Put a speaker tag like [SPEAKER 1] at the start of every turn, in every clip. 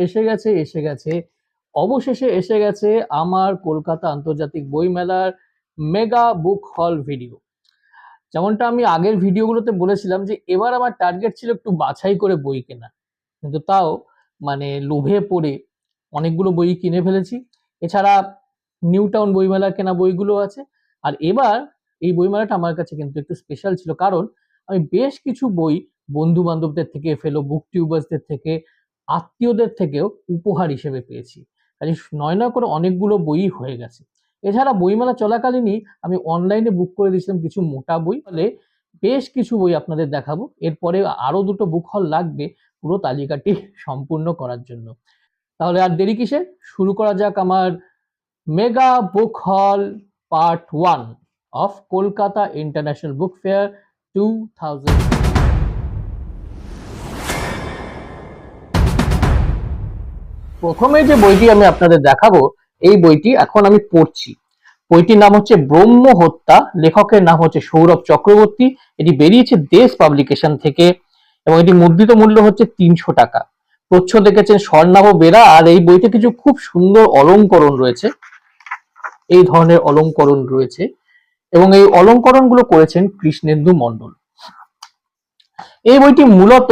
[SPEAKER 1] এসে গেছে অবশেষে এসে গেছে আমার কলকাতা আন্তর্জাতিক বইমেলার মেগা বুক হল ভিডিও। যেমনটা আমি আগের ভিডিওগুলোতে বলেছিলাম যে এবার আমার টার্গেট ছিল একটু বাছাই করে বই কেনা, কিন্তু তাও মানে লোভে পড়ে অনেকগুলো বই কিনে ফেলেছি। এছাড়া নিউ টাউন বইমেলার কেনা বইগুলো আছে। আর এবার এই বইমেলাটা আমার কাছে কিন্তু একটু স্পেশাল ছিল, কারণ আমি বেশ কিছু বই বন্ধু বান্ধবদের থেকে, ফেলো বুক টিউবার্সদের থেকে, আত্মীয়দের থেকেও উপহার হিসেবে পেয়েছি। কাজে নয় নয় করে অনেকগুলো বই হয়ে গেছে। এছাড়া বইমেলা চলাকালীনই আমি অনলাইনে বুক করে দিয়েছিলাম কিছু মোটা বই, ফলে বেশ কিছু বই আপনাদের দেখাবো। এরপরে আরো দুটো বুক হল লাগবে পুরো তালিকাটি সম্পূর্ণ করার জন্য। তাহলে আর দেরি কিসের, শুরু করা যাক আমার মেগা বুক হল part 1 of Kolkata international book fair 2000। প্রথমে যে বইটি আমি আপনাদের দেখাবো, এই বইটি এখন আমি পড়ছি। বইটির নাম হচ্ছে ব্রহ্ম হত্যা, লেখকের নাম হচ্ছে সৌরভ চক্রবর্তী। এটি বেরিয়েছে দেশ পাবলিকেশন থেকে এবং এটি মুদ্রিত মূল্য হচ্ছে 300 টাকা। প্রচ্ছদ দেখেছেন স্বর্ণাভ বেরা। আর এই বইতে কিছু খুব সুন্দর অলংকরণ রয়েছে, এই ধরনের অলংকরণ রয়েছে এবং এই অলংকরণ গুলো করেছেন কৃষ্ণেন্দু মণ্ডল। এই বইটি মূলত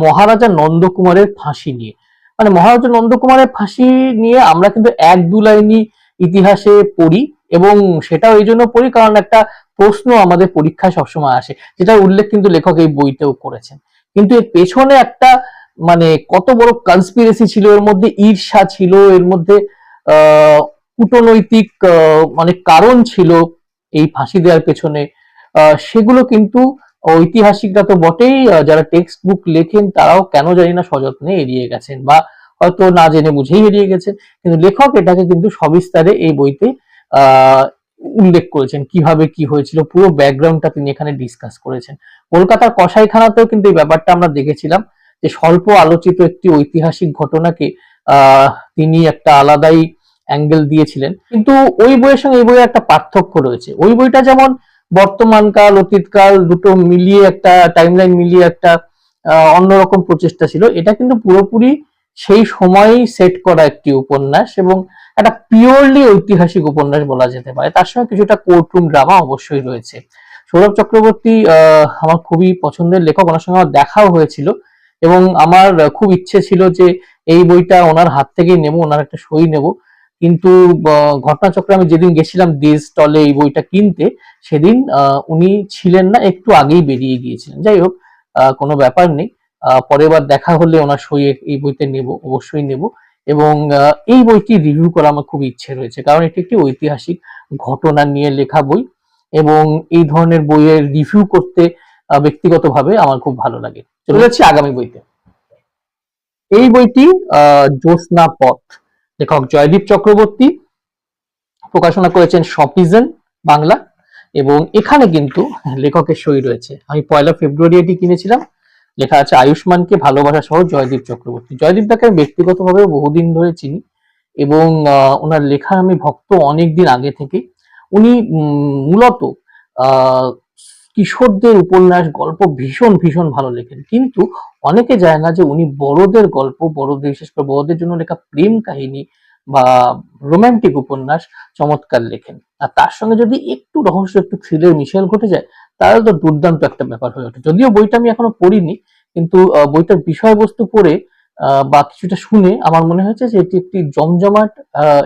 [SPEAKER 1] মহারাজা নন্দকুমারের ফাঁসি নিয়ে, মানে মহারাজা নন্দকুমারের ফাঁসি নিয়ে আমরা কিন্তু এক দু লাইনই ইতিহাসে পড়ি, এবং সেটাও এই জন্য পড়ি কারণ একটা প্রশ্ন আমাদের পরীক্ষায় সবসময় আসে, যেটা উল্লেখ কিন্তু লেখক এই বইতেও করেছেন। কিন্তু এর পেছনে একটা মানে কত বড় কনস্পিরেসি ছিল, এর মধ্যে ঈর্ষা ছিল, এর মধ্যে কূটনৈতিক মানে কারণ ছিল এই ফাঁসি দেওয়ার পেছনে, সেগুলো কিন্তু ঐতিহাসিকরা তো বটেই, যারা টেক্সট বুক লেখেন তারাও কেন জানি না সযত্নে এড়িয়ে গেছেন, বা হয়তো না জেনে বুঝেই এড়িয়ে গেছেন। কিন্তু লেখক এটাকে কিন্তু সবিস্তারে এই বইতে উল্লেখ করেছেন, কিভাবে কি হয়েছিল, পুরো ব্যাকগ্রাউন্ডটা তিনি এখানে ডিসকাস করেছেন। কলকাতার কসাইখানাতেও কিন্তু এই ব্যাপারটা আমরা দেখেছিলাম, যে স্বল্প আলোচিত একটি ঐতিহাসিক ঘটনাকে তিনি একটা আলাদাই অ্যাঙ্গেল দিয়েছিলেন। কিন্তু ওই বইয়ের সঙ্গে এই বইয়ের একটা পার্থক্য রয়েছে। ওই বইটা যেমন বর্তমানকাল অতীতকাল দুটো মিলিয়ে একটা টাইমলাইন মিলিয়ে একটা অন্যরকম প্রচেষ্টা ছিল, এটা কিন্তু পুরোপুরি সেই সময়ই সেট করা একটি উপন্যাস এবং একটা পিওরলি ঐতিহাসিক উপন্যাস বলা যেতে পারে। তার সঙ্গে কিছুটা কোর্টরুম ড্রামা অবশ্যই রয়েছে। সৌরভ চক্রবর্তী আমার খুবই পছন্দের লেখক, ওনার সঙ্গে আমার দেখাও হয়েছিল এবং আমার খুব ইচ্ছে ছিল যে এই বইটা ওনার হাত থেকেই নেব, ওনার একটা সই নেব। কিন্তু ঘটনাচক্রে আমি যেদিন গেছিলাম ডি স্টলে এই বইটা কিনতে, সেদিন উনি ছিলেন না, একটু আগেই বেরিয়ে গিয়েছিলেন। যাই হোক, কোনো ব্যাপার নেই, পরের বার দেখা হলে ওনার সই এই বইতে নেব, অবশ্যই নেব। এবং এই বইটি রিভিউ করা আমার খুব ইচ্ছে রয়েছে, কারণ এটি একটি ঐতিহাসিক ঘটনা নিয়ে লেখা বই এবং এই ধরনের বইয়ের রিভিউ করতে ব্যক্তিগতভাবে আমার খুব ভালো লাগে। চলে যাচ্ছি আগামী বইতে। এই বইটি জ্যোৎস্না পথ, লেখক জয়দীপ চক্রবর্তী, প্রকাশনা করেছেন শপিজন বাংলা এবং এখানে কিন্তু লেখকের সই রয়েছে। আমি 1 ফেব্রুয়ারি এটি কিনেছিলাম। লেখা আছে আয়ুষ্মানকে ভালোবাসা সহ জয়দীপ চক্রবর্তী। জয়দীপ দাকে আমি ব্যক্তিগতভাবে বহুদিন ধরে চিনি এবং ওনার লেখা আমি ভক্ত অনেকদিন আগে থেকে। উনি মূলত কিশোরদের উপন্যাস গল্প ভীষণ ভীষণ ভালো লেখেন, কিন্তু অনেকে জানে না যে উনি বড়দের গল্প, বড়দের বিশেষ করে বড়দের জন্য লেখা প্রেম কাহিনী বা রোমান্টিক উপন্যাস চমৎকার লেখেন। আর তার সঙ্গে যদি একটু রহস্য, একটু থ্রিলের মিশেল ঘটে যায়, তাহলে তো দুর্দান্ত একটা ব্যাপার হয়ে ওঠে। যদিও বইটা আমি এখনো পড়িনি, কিন্তু বইটার বিষয়বস্তু পড়ে বা কিছুটা শুনে আমার মনে হয়েছে যে এটি একটি জমজমাট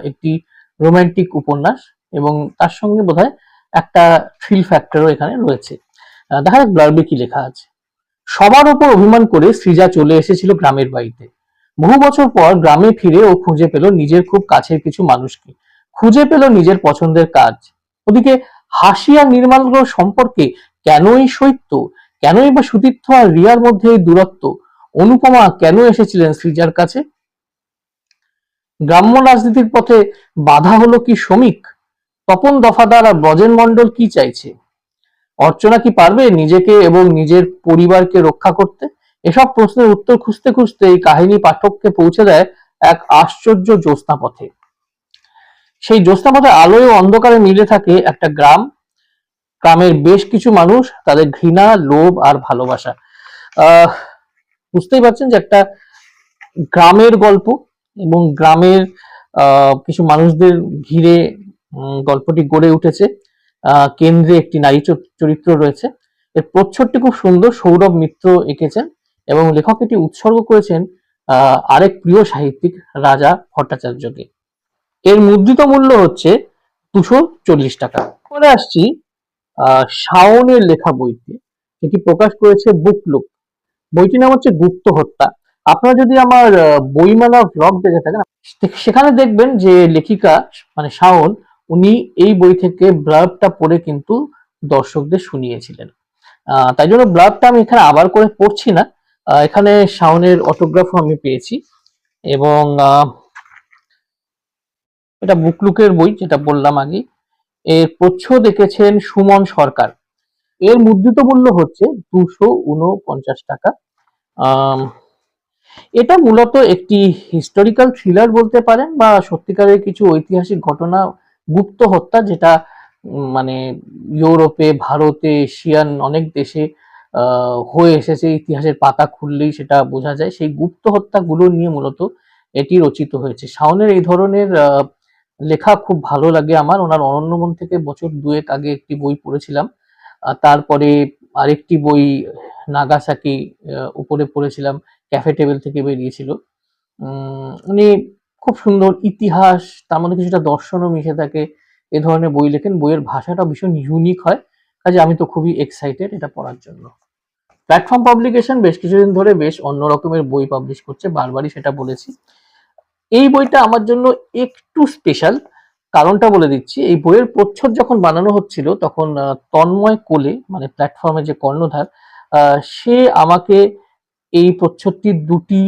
[SPEAKER 1] একটি রোমান্টিক উপন্যাস এবং তার সঙ্গে বোধহয় একটা থ্রিল ফ্যাক্টরও এখানে রয়েছে। দেখা যাক ব্লার্বে কি লেখা আছে। সবার উপর অভিমান করে সৃজা চলে এসেছিল গ্রামের বাড়িতে। বহু বছর পর গ্রামে ফিরে ও খুঁজে পেল নিজের খুব কাছের কিছু মানুষকে, খুঁজে পেল নিজের পছন্দের কাজ। ওদিকে হাসি আর নির্মল সম্পর্কে কেনই শৈত্য, কেনই বা সুতীর্থ আর রিয়ার মধ্যে এই দূরত্ব? অনুপমা কেন এসেছিলেন সৃজার কাছে? গ্রাম্য রাজনীতির পথে বাধা হলো কি শ্রমিক? তপন দফাদার আর ব্রজেন মণ্ডল কি চাইছে? অর্চনা কি পারবে নিজেকে এবং নিজের পরিবারকে রক্ষা করতে? এসব প্রশ্নের উত্তর খুঁজতে খুঁজতে এই কাহিনী পাঠককে পৌঁছে দেয় এক আশ্চর্য জ্যোৎস্নাপথে। সেই জ্যোৎস্নাপথে আলোয় ও অন্ধকারে মিলে থাকে একটা গ্রাম, গ্রামের বেশ কিছু মানুষ, তাদের ঘৃণা, লোভ আর ভালোবাসা। বুঝতেই পারছেন যে একটা গ্রামের গল্প এবং গ্রামের কিছু মানুষদের ঘিরে গল্পটি গড়ে উঠেছে। কেন্দ্রে একটি নারী চরিত্র রয়েছে। এর প্রচ্ছদটি খুব সুন্দর, সৌরভ মিত্র এঁকেছেন এবং লেখক এটি উৎসর্গ করেছেন আরেক প্রিয় সাহিত্যিক রাজা ভট্টাচার্যকে। এর মুদ্রিত মূল্য হচ্ছে 240 টাকা। পরে আসছি শাওনের লেখা বইটি, এটি প্রকাশ করেছে বুকলুক। বইটির নাম হচ্ছে গুপ্ত হত্যা। আপনারা যদি আমার বইমেলা ব্লগ দেখে থাকেন, সেখানে দেখবেন যে লেখিকা মানে শাওন, উনি এই বই থেকে ব্লার্বটা পড়ে কিন্তু দর্শকদের শুনিয়েছিলেন। তাই জন্য ব্লার্বটা আমি এখানে আবার করে পড়ছি না। এখানে শাওনের অটোগ্রাফও আমি পেয়েছি এবং এটা বুকলুকের বই, যেটা বললাম আগে। এর প্রচ্ছদ দেখেছেন সুমন সরকার। এর মুদ্রিত মূল্য হচ্ছে 249 টাকা। এটা মূলত একটি হিস্টোরিক্যাল থ্রিলার বলতে পারেন, বা সত্যিকারের কিছু ঐতিহাসিক ঘটনা, গুপ্ত হত্যা, যেটা মানে ইউরোপে, ভারতে, এশিয়ান অনেক দেশে হয়ে এসেছে। ইতিহাসের পাতা খুললেই সেটা বোঝা যায়। সেই গুপ্ত হত্যাগুলো নিয়ে মূলত এটি রচিত হয়েছে। শাওনের এই ধরনের লেখা খুব ভালো লাগে আমার। ওনার অরণ্যবন থেকে বছর দুয়েক আগে একটি বই পড়েছিলাম। তারপরে আরেকটি বই নাগাসাকি উপরে পড়েছিলাম, ক্যাফে টেবিল থেকে বেরিয়েছিল। উনি খুব সুন্দর ইতিহাস, তার মধ্যে কিছুটা দর্শনও মিশে থাকে, এ ধরনের বই লেখেন। বইয়ের ভাষাটা ভীষণ ইউনিক হয়, কাজে আমি তো খুবই এক্সাইটেড এটা পড়ার জন্য। প্ল্যাটফর্ম পাবলিকেশন বেশ কিছুদিন ধরে বেশ অন্য রকমের বই পাবলিশ করছে, বারবারই সেটা বলেছি। এই বইটা আমার জন্য একটু স্পেশাল, কারণটা বলে দিচ্ছি। এই বইয়ের প্রচ্ছদ যখন বানানো হচ্ছিল, তখন তন্ময় কোলে, মানে প্ল্যাটফর্মে যে কর্ণধার, সে আমাকে এই প্রচ্ছদটির দুটি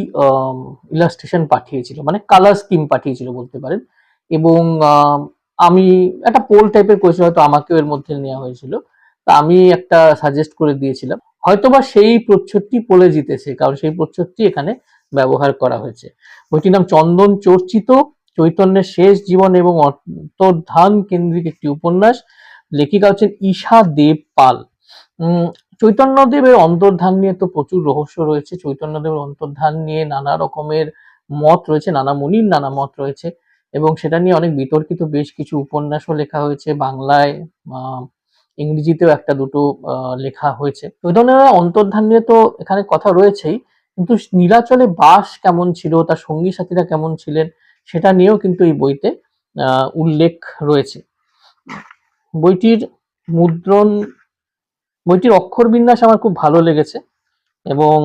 [SPEAKER 1] ইলাস্ট্রেশন পাঠিয়েছিল, মানে কালার স্কিম পাঠিয়েছিল বলতে পারেন। এবং আমি একটা পোল টাইপের করেছিল, হয়তো আমাকেও এর মধ্যে নেওয়া হয়েছিল। তা আমি একটা সাজেস্ট করে দিয়েছিলাম, হয়তোবা সেই প্রচ্ছদটি পোলে জিতেছে, কারণ সেই প্রচ্ছদটি এখানে ব্যবহার করা হয়েছে। বইটির নাম চন্দন চর্চিত, চৈতন্যের শেষ জীবন এবং অন্তর্ধান কেন্দ্রিক একটি উপন্যাস। লেখিকা হচ্ছেন ঈশা দেব পাল। চৈতন্যদেবের অন্তর্ধান নিয়ে তো প্রচুর রহস্য রয়েছে। চৈতন্যদেবের অন্তর্ধান নিয়ে নানা রকমের মত রয়েছে, নানা মুনির নানা মত রয়েছে, এবং সেটা নিয়ে অনেক বিতর্কিত বেশ কিছু উপন্যাসও লেখা হয়েছে। বাংলায়, ইংরেজিতেও একটা দুটো লেখা হয়েছে। চৈতন্যদেবের অন্তর্ধান নিয়ে তো এখানে কথা রয়েছেই, কিন্তু নীলাচলে বাস কেমন ছিল, তার সঙ্গী সাথীরা কেমন ছিলেন, সেটা নিয়েও কিন্তু এই বইতে উল্লেখ রয়েছে। বইটির মুদ্রণ, বইটির অক্ষর বিন্যাস আমার খুব ভালো লেগেছে, এবং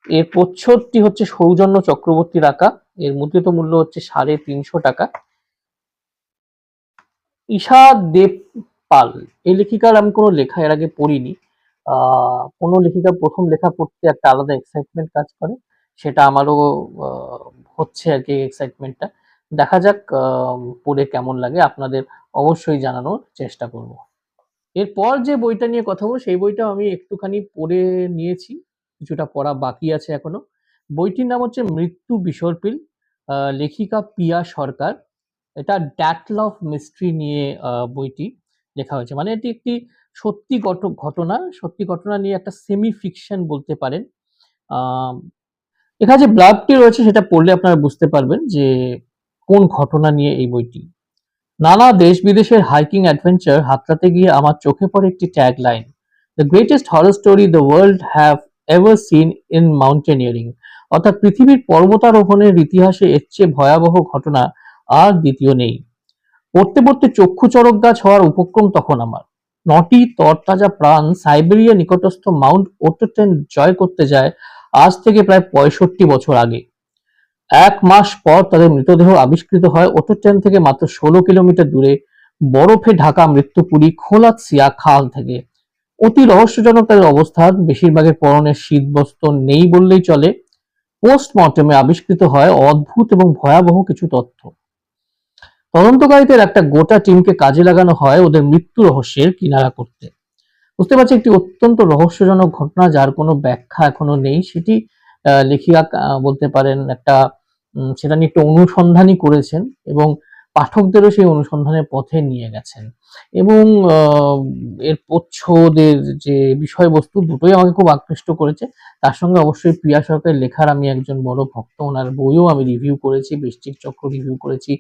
[SPEAKER 1] এর প্রচ্ছদটি হচ্ছে সৌজন্য চক্রবর্তীর আঁকা। এর মুদ্রিত মূল্য হচ্ছে 350 টাকা। ঈশা দেব পাল, এই লেখিকার আমি কোনো লেখা এর আগে পড়িনি। কোনো লেখিকার প্রথম লেখা পড়তে একটা আলাদা এক্সাইটমেন্ট কাজ করে, সেটা আমারও হচ্ছে আর কি এক্সাইটমেন্টটা। দেখা যাক পড়ে কেমন লাগে, আপনাদের অবশ্যই জানানোর চেষ্টা করব। এরপর যে বইটা নিয়ে কথা বলবো, সেই বইটা আমি একটুখানি পড়ে নিয়েছি, কিছুটা পড়া বাকি আছে এখনো। বইটির নাম হচ্ছে মৃত্যু বিসর্পিল, লেখিকা পিয়া সরকার। এটা ড্যাটল অফ মিস্ট্রি নিয়ে বইটি লেখা হয়েছে। মানে এটি একটি সত্যি সত্যি ঘটনা নিয়ে একটা সেমি ফিকশন বলতে পারেন। এখানে যে ব্লার্বটি রয়েছে সেটা পড়লে আপনারা বুঝতে পারবেন যে কোন ঘটনা নিয়ে এই বইটি। নানা দেশ বিদেশের হাইকিং অ্যাডভেঞ্চার হাতড়াতে গিয়ে আমার চোখে পড়ে একটি tag line, the greatest horror story the world have ever seen in mountaineering. অর্থাৎ পৃথিবীর পর্বতারোহণের ইতিহাসে এর চেয়ে ভয়াবহ ঘটনা আর দ্বিতীয় নেই। পড়তে পড়তে চক্ষু চড়ক গাছ হওয়ার উপক্রম তখন আমার। নটি তরতাজা প্রাণ সাইবেরিয়া নিকটস্থ মাউন্ট ওটোটেন জয় করতে যায় আজ থেকে প্রায় 65 বছর আগে। 1 মাস পর তাদের মৃতদেহ আবিষ্কৃত হয় ওটোটেন থেকে মাত্র 16 কিলোমিটার দূরে বরফে ঢাকা মৃত্যুপুরী খোলাৎসিয়া খাল থেকে। অতি রহস্যজনক তাদের অবস্থান, বেশিরভাগের পরনের শীতবস্ত্র নেই বললেই চলে। পোস্টমর্টেমে আবিষ্কৃত হয় অদ্ভুত এবং ভয়াবহ কিছু তথ্য। তদন্তকারীদের একটা গোটা টিমকে কাজে লাগানো হয় ওদের মৃত্যু রহস্যের কিনারা করতে। বুঝতে পারছি একটি অত্যন্ত রহস্যজনক ঘটনা, যার কোনো ব্যাখ্যা এখনো নেই। সেটি লেখিকা বলতে পারেন একটা সেটা নিয়ে একটু অনুসন্ধানই করেছেন, এবং পাঠকদেরও সেই অনুসন্ধানের পথে নিয়ে গেছেন। এবং এর প্রচ্ছদের যে বিষয়বস্তু দুটোই আমাকে খুব আকৃষ্ট করেছে। তার সঙ্গে অবশ্যই প্রিয়া সরকারের লেখার আমি একজন বড় ভক্ত। ওনার বইও আমি রিভিউ করেছি, বৃশ্চিক চক্র রিভিউ করেছি।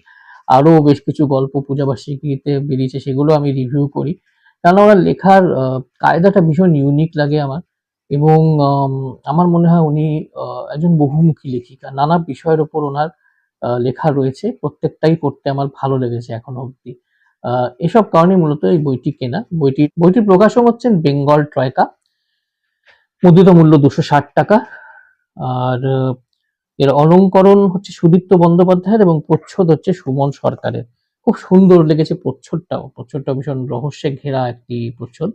[SPEAKER 1] আরো বেশ কিছু গল্প পূজাবার্ষিকীতে বেরিয়েছে, সেগুলো আমি রিভিউ করি। কারণ ওনার লেখার কায়দাটা ভীষণ ইউনিক লাগে আমার। এবং আমার মনে হয় উনি একজন বহুমুখী লেখিকা। নানা বিষয়ের উপর ওনার লেখা রয়েছে। প্রত্যেকটাই পড়তে আমার ভালো লেগেছে এখনো অব্দি। এসব কারণে মূলত এই বইটি কেনা। বইটির প্রকাশক হচ্ছেন বেঙ্গল ট্রয়কা। মুদ্রিত মূল্য 260 টাকা। আর এর অলংকরণ হচ্ছে সুদীপ্ত বন্দ্যোপাধ্যায়ের এবং প্রচ্ছদ হচ্ছে সুমন সরকারের। খুব সুন্দর লেগেছে প্রচ্ছদটাও ভীষণ রহস্যে ঘেরা একটি প্রচ্ছদ।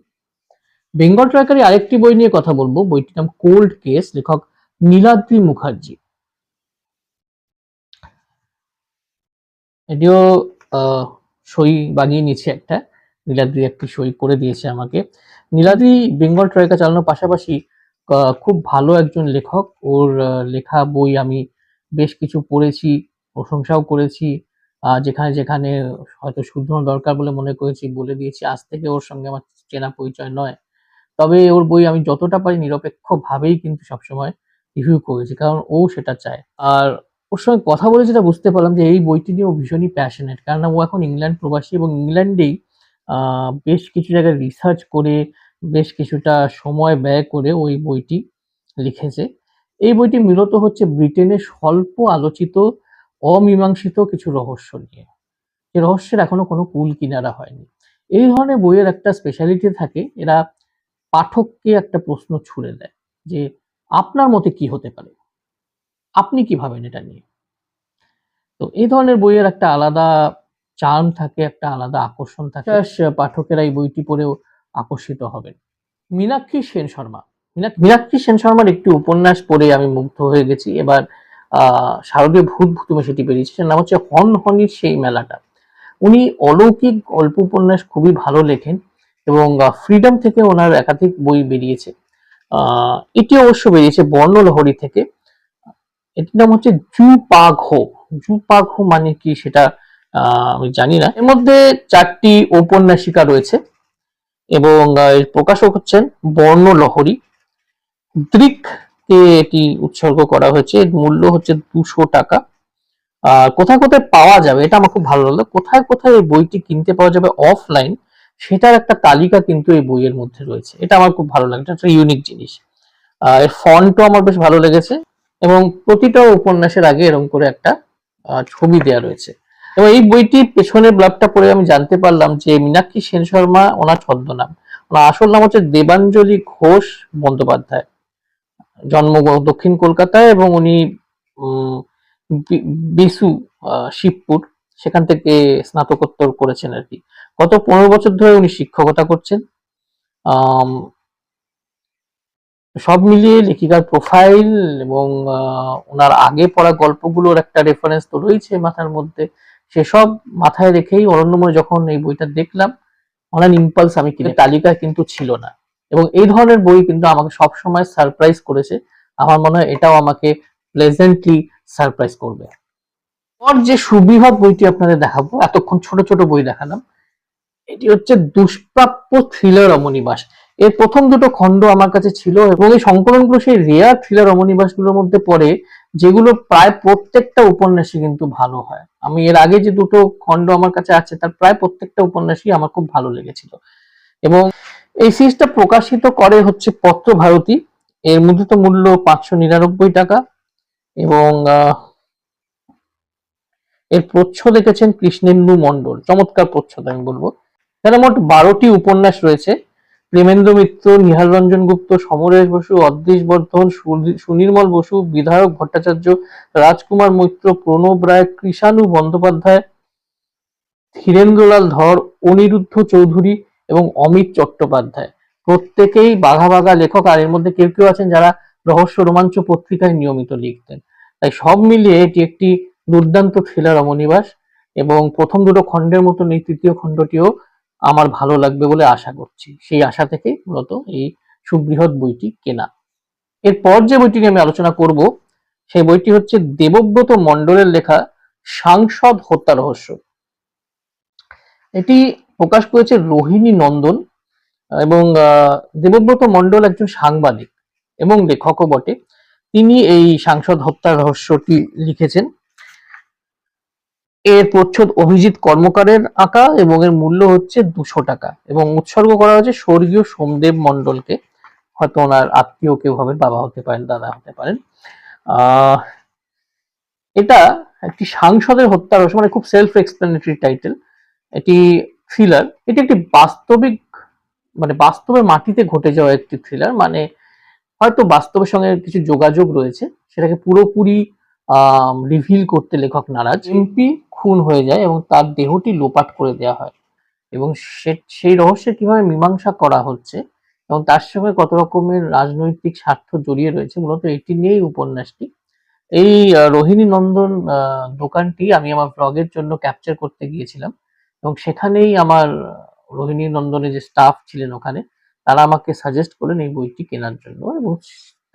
[SPEAKER 1] বেঙ্গল ট্রয়কারই আরেকটি বই নিয়ে কথা বলবো। বইটির নাম কোল্ড কেস, লেখক নীলাদ্রি মুখার্জি। এটিও সই বাগিয়ে নিচ্ছে একটা, নীলাদ্রি একটি সই করে দিয়েছে আমাকে। নীলাদ্রি বেঙ্গল ট্রয়কা চালানোর পাশাপাশি খুব ভালো একজন লেখক। ওর লেখা বই আমি বেশ কিছু পড়েছি, প্রশংসাও করেছি। যেখানে যেখানে হয়তো শুধরানো দরকার বলে মনে করেছি বলে দিয়েছি। আজ থেকে ওর সঙ্গে আমার চেনা পরিচয় নয়, তবে ওর বই আমি যতটা পারি নিরপেক্ষ ভাবেই কিন্তু সবসময় রিভিউ করেছি, কারণ ও সেটা চায়। আর ওর সঙ্গে কথা বলে যেটা বুঝতে পারলাম যে এই বইটি নিয়ে ও ভীষণই প্যাশনেট, কারণ ও এখন ইংল্যান্ড প্রবাসী এবং ইংল্যান্ডেই বেশ কিছু জায়গায় রিসার্চ করে বেশ কিছুটা সময় ব্যয় করে ওই বইটি লিখেছে। এই বইটি মূলত হচ্ছে ব্রিটেনের স্বল্প আলোচিত অমীমাংসিত কিছু রহস্য নিয়ে, যে রহস্যের এখনো কোনো কুল কিনারা হয়নি। এই ধরনের বইয়ের একটা স্পেশালিটি থাকে, এরা পাঠককে একটা প্রশ্ন ছুড়ে দেয় যে আপনার মতে কি হতে পারে, আপনি কি ভাবেন এটা নিয়ে। তো এই ধরনের বইয়ের একটা আলাদা চার্ম থাকে, একটা আলাদা আকর্ষণ থাকে। পাঠকেরা এই বইটি পড়েও আকর্ষিত হবেন। মীনাক্ষী সেন শর্মা। মীনাক্ষী সেন শর্মার একটি উপন্যাস পড়ে আমি মুগ্ধ হয়ে গেছি। এবার শারদীয় ভূত ভুতুমে সেটি বেরিয়েছে, সেটার নাম হচ্ছে হনহনির সেই মেলাটা। উনি অলৌকিক গল্প উপন্যাস খুবই ভালো লেখেন এবং ফ্রিডম থেকে ওনার একাধিক বই বেরিয়েছে। এটি অবশ্য বেরিয়েছে বর্ণলহরী থেকে। এটির নাম হচ্ছে জু পাঘো। জু পাঘো মানে কি সেটা আমি জানি না। এর মধ্যে 4টি ঔপন্যাসিকা রয়েছে এবং এর প্রকাশক হচ্ছেন বর্ণলহরী। দৃক কে এটি উৎসর্গ করা হয়েছে। এর মূল্য হচ্ছে 200 টাকা। আর কোথায় কোথায় পাওয়া যাবে এটা আমার খুব ভালো লাগলো। কোথায় কোথায় এই বইটি কিনতে পাওয়া যাবে অফলাইন, সেটার একটা তালিকা কিন্তু এই বইয়ের মধ্যে রয়েছে। এটা আমার খুব ভালো লাগছে, একটা ইউনিক জিনিস। এর ফন্টও আমার বেশ ভালো লেগেছে এবং প্রতিটা উপন্যাসের আগে এরকম করে একটা ছবি দেওয়া রয়েছে। এবং এই বইটির পেছনের ব্লগটা পড়ে আমি জানতে পারলাম যে মীনাক্ষী সেন শর্মা ওনার ছদ্মনাম। ওনার আসল নাম হচ্ছে দেবাঞ্জলি ঘোষ বন্দ্যোপাধ্যায়। জন্ম দক্ষিণ কলকাতায় এবং উনি বিসু শিবপুর সেখান থেকে স্নাতকোত্তর করেছেন আর কি। গত 15 বছর ধরে উনি শিক্ষকতা করছেন। সব মিলিয়ে লেখিকার প্রোফাইল এবং ওনার আগে পড়া গল্পগুলোর একটা রেফারেন্স তো রয়েছে মাথার মধ্যে। সেসব মাথায় রেখেই অরণ্যময় যখন এই বইটা দেখলাম, অনলাইন ইম্পালস আমি কিনে, তালিকায় কিন্তু ছিল না। এবং এই ধরনের বই কিন্তু আমাকে সবসময় সারপ্রাইজ করেছে। আমার মনে হয় এটাও আমাকে প্লেজেন্টলি সারপ্রাইজ করবে। পর যে সুবৃহৎ বইটি আপনাদের দেখাবো, এতক্ষণ ছোট ছোট বই দেখালাম, এটি হচ্ছে দুষ্প্রাপ্য থ্রিলার রমণীবাস। এর প্রথম দুটো খণ্ড আমার কাছে ছিল এবং এই সংকলনগুলো সেই রেয়ার থ্রিলার রমণীবাসগুলোর মধ্যে পড়ে যেগুলো প্রায় প্রত্যেকটা উপন্যাসই কিন্তু ভালো হয়। আমি এর আগে যে দুটো খণ্ড আমার কাছে আছে তার প্রায় প্রত্যেকটা উপন্যাসই আমার খুব ভালো লেগেছিল। এবং এই সিরিজটা প্রকাশিত করে হচ্ছে পত্র ভারতী। এর মুদ্রিত মূল্য 599 টাকা এবং এর প্রচ্ছদ লিখেছেন কৃষ্ণেন্দু মণ্ডল। চমৎকার প্রচ্ছদ আমি বলবো। এখানে মোট 12টি উপন্যাস রয়েছে। প্রেমেন্দ্র মিত্র, নিহার রঞ্জন গুপ্ত, সমরেশ বসু, অদৃশ বর্ধন, সুনির্মল বসু, বিধায়ক ভট্টাচার্য, রাজকুমার মৈত্র, প্রণব রায়, কৃষাণু বন্দ্যোপাধ্যায়, ধীরেন্দ্রলাল ধর, অনিরুদ্ধ চৌধুরী এবং অমিত চট্টোপাধ্যায়। প্রত্যেকেই বাঘা বাঘা লেখক। আর এর মধ্যে কেউ কেউ আছেন যারা রহস্য রোমাঞ্চ পত্রিকায় নিয়মিত লিখতেন। তাই সব মিলিয়ে এটি একটি দুর্দান্ত থ্রিলার রমণীবাস এবং প্রথম দুটো খণ্ডের মতন এই তৃতীয় খণ্ডটিও আমার ভালো লাগবে বলে আশা করছি। সেই আশা থেকে মূলত এই সুবৃহৎ বইটি কেনা। এরপর যে বইটি নিয়ে আমি আলোচনা করব সেই বইটি হচ্ছে দেবব্রত মণ্ডলের লেখা সাংসদ হত্যা রহস্য। এটি প্রকাশ করেছে রোহিণী নন্দন এবং দেবব্রত মণ্ডল একজন সাংবাদিক এবং লেখকও বটে। তিনি এই সাংসদ হত্যার রহস্যটি লিখেছেন। এর প্রচ্ছদ অভিজিৎ কর্মকারের আঁকা এবং এর মূল্য হচ্ছে 200 টাকা এবং উৎসর্গ করা হয়েছে স্বর্গীয় সোমদেব মণ্ডলকে। হয়তো ওনার আত্মীয় কেউ হবেন, বাবা হতে পারেন, দাদা হতে পারেন। আহ এটা একটি সাংসদের হত্যা রহস্য, মানে খুব সেলফ এক্সপ্লেনেটরি টাইটেল। এটি থ্রিলার, এটি একটি বাস্তবিক, মানে বাস্তবে মাটিতে ঘটে যাওয়া একটি থ্রিলার, মানে হয়তো বাস্তবের সঙ্গে কিছু যোগাযোগ রয়েছে, সেটাকে পুরোপুরি রিভিল করতে লেখক নারাজ। এমপি খুন হয়ে যায় এবং তার দেহটি লোপাট করে দেওয়া হয় এবং সেই রহস্যের কিভাবে মীমাংসা করা হচ্ছে এবং তার সঙ্গে কত রকমের রাজনৈতিক স্বার্থ জড়িয়ে রয়েছে, মূলত এটি নিয়েই উপন্যাসটি। এই রোহিণী নন্দন দোকানটি আমি আমার ব্লগের জন্য ক্যাপচার করতে গিয়েছিলাম এবং সেখানেই আমার রোহিণী নন্দনের যে স্টাফ ছিলেন ওখানে, তারা আমাকে সাজেস্ট করলেন এই বইটি কেনার জন্য এবং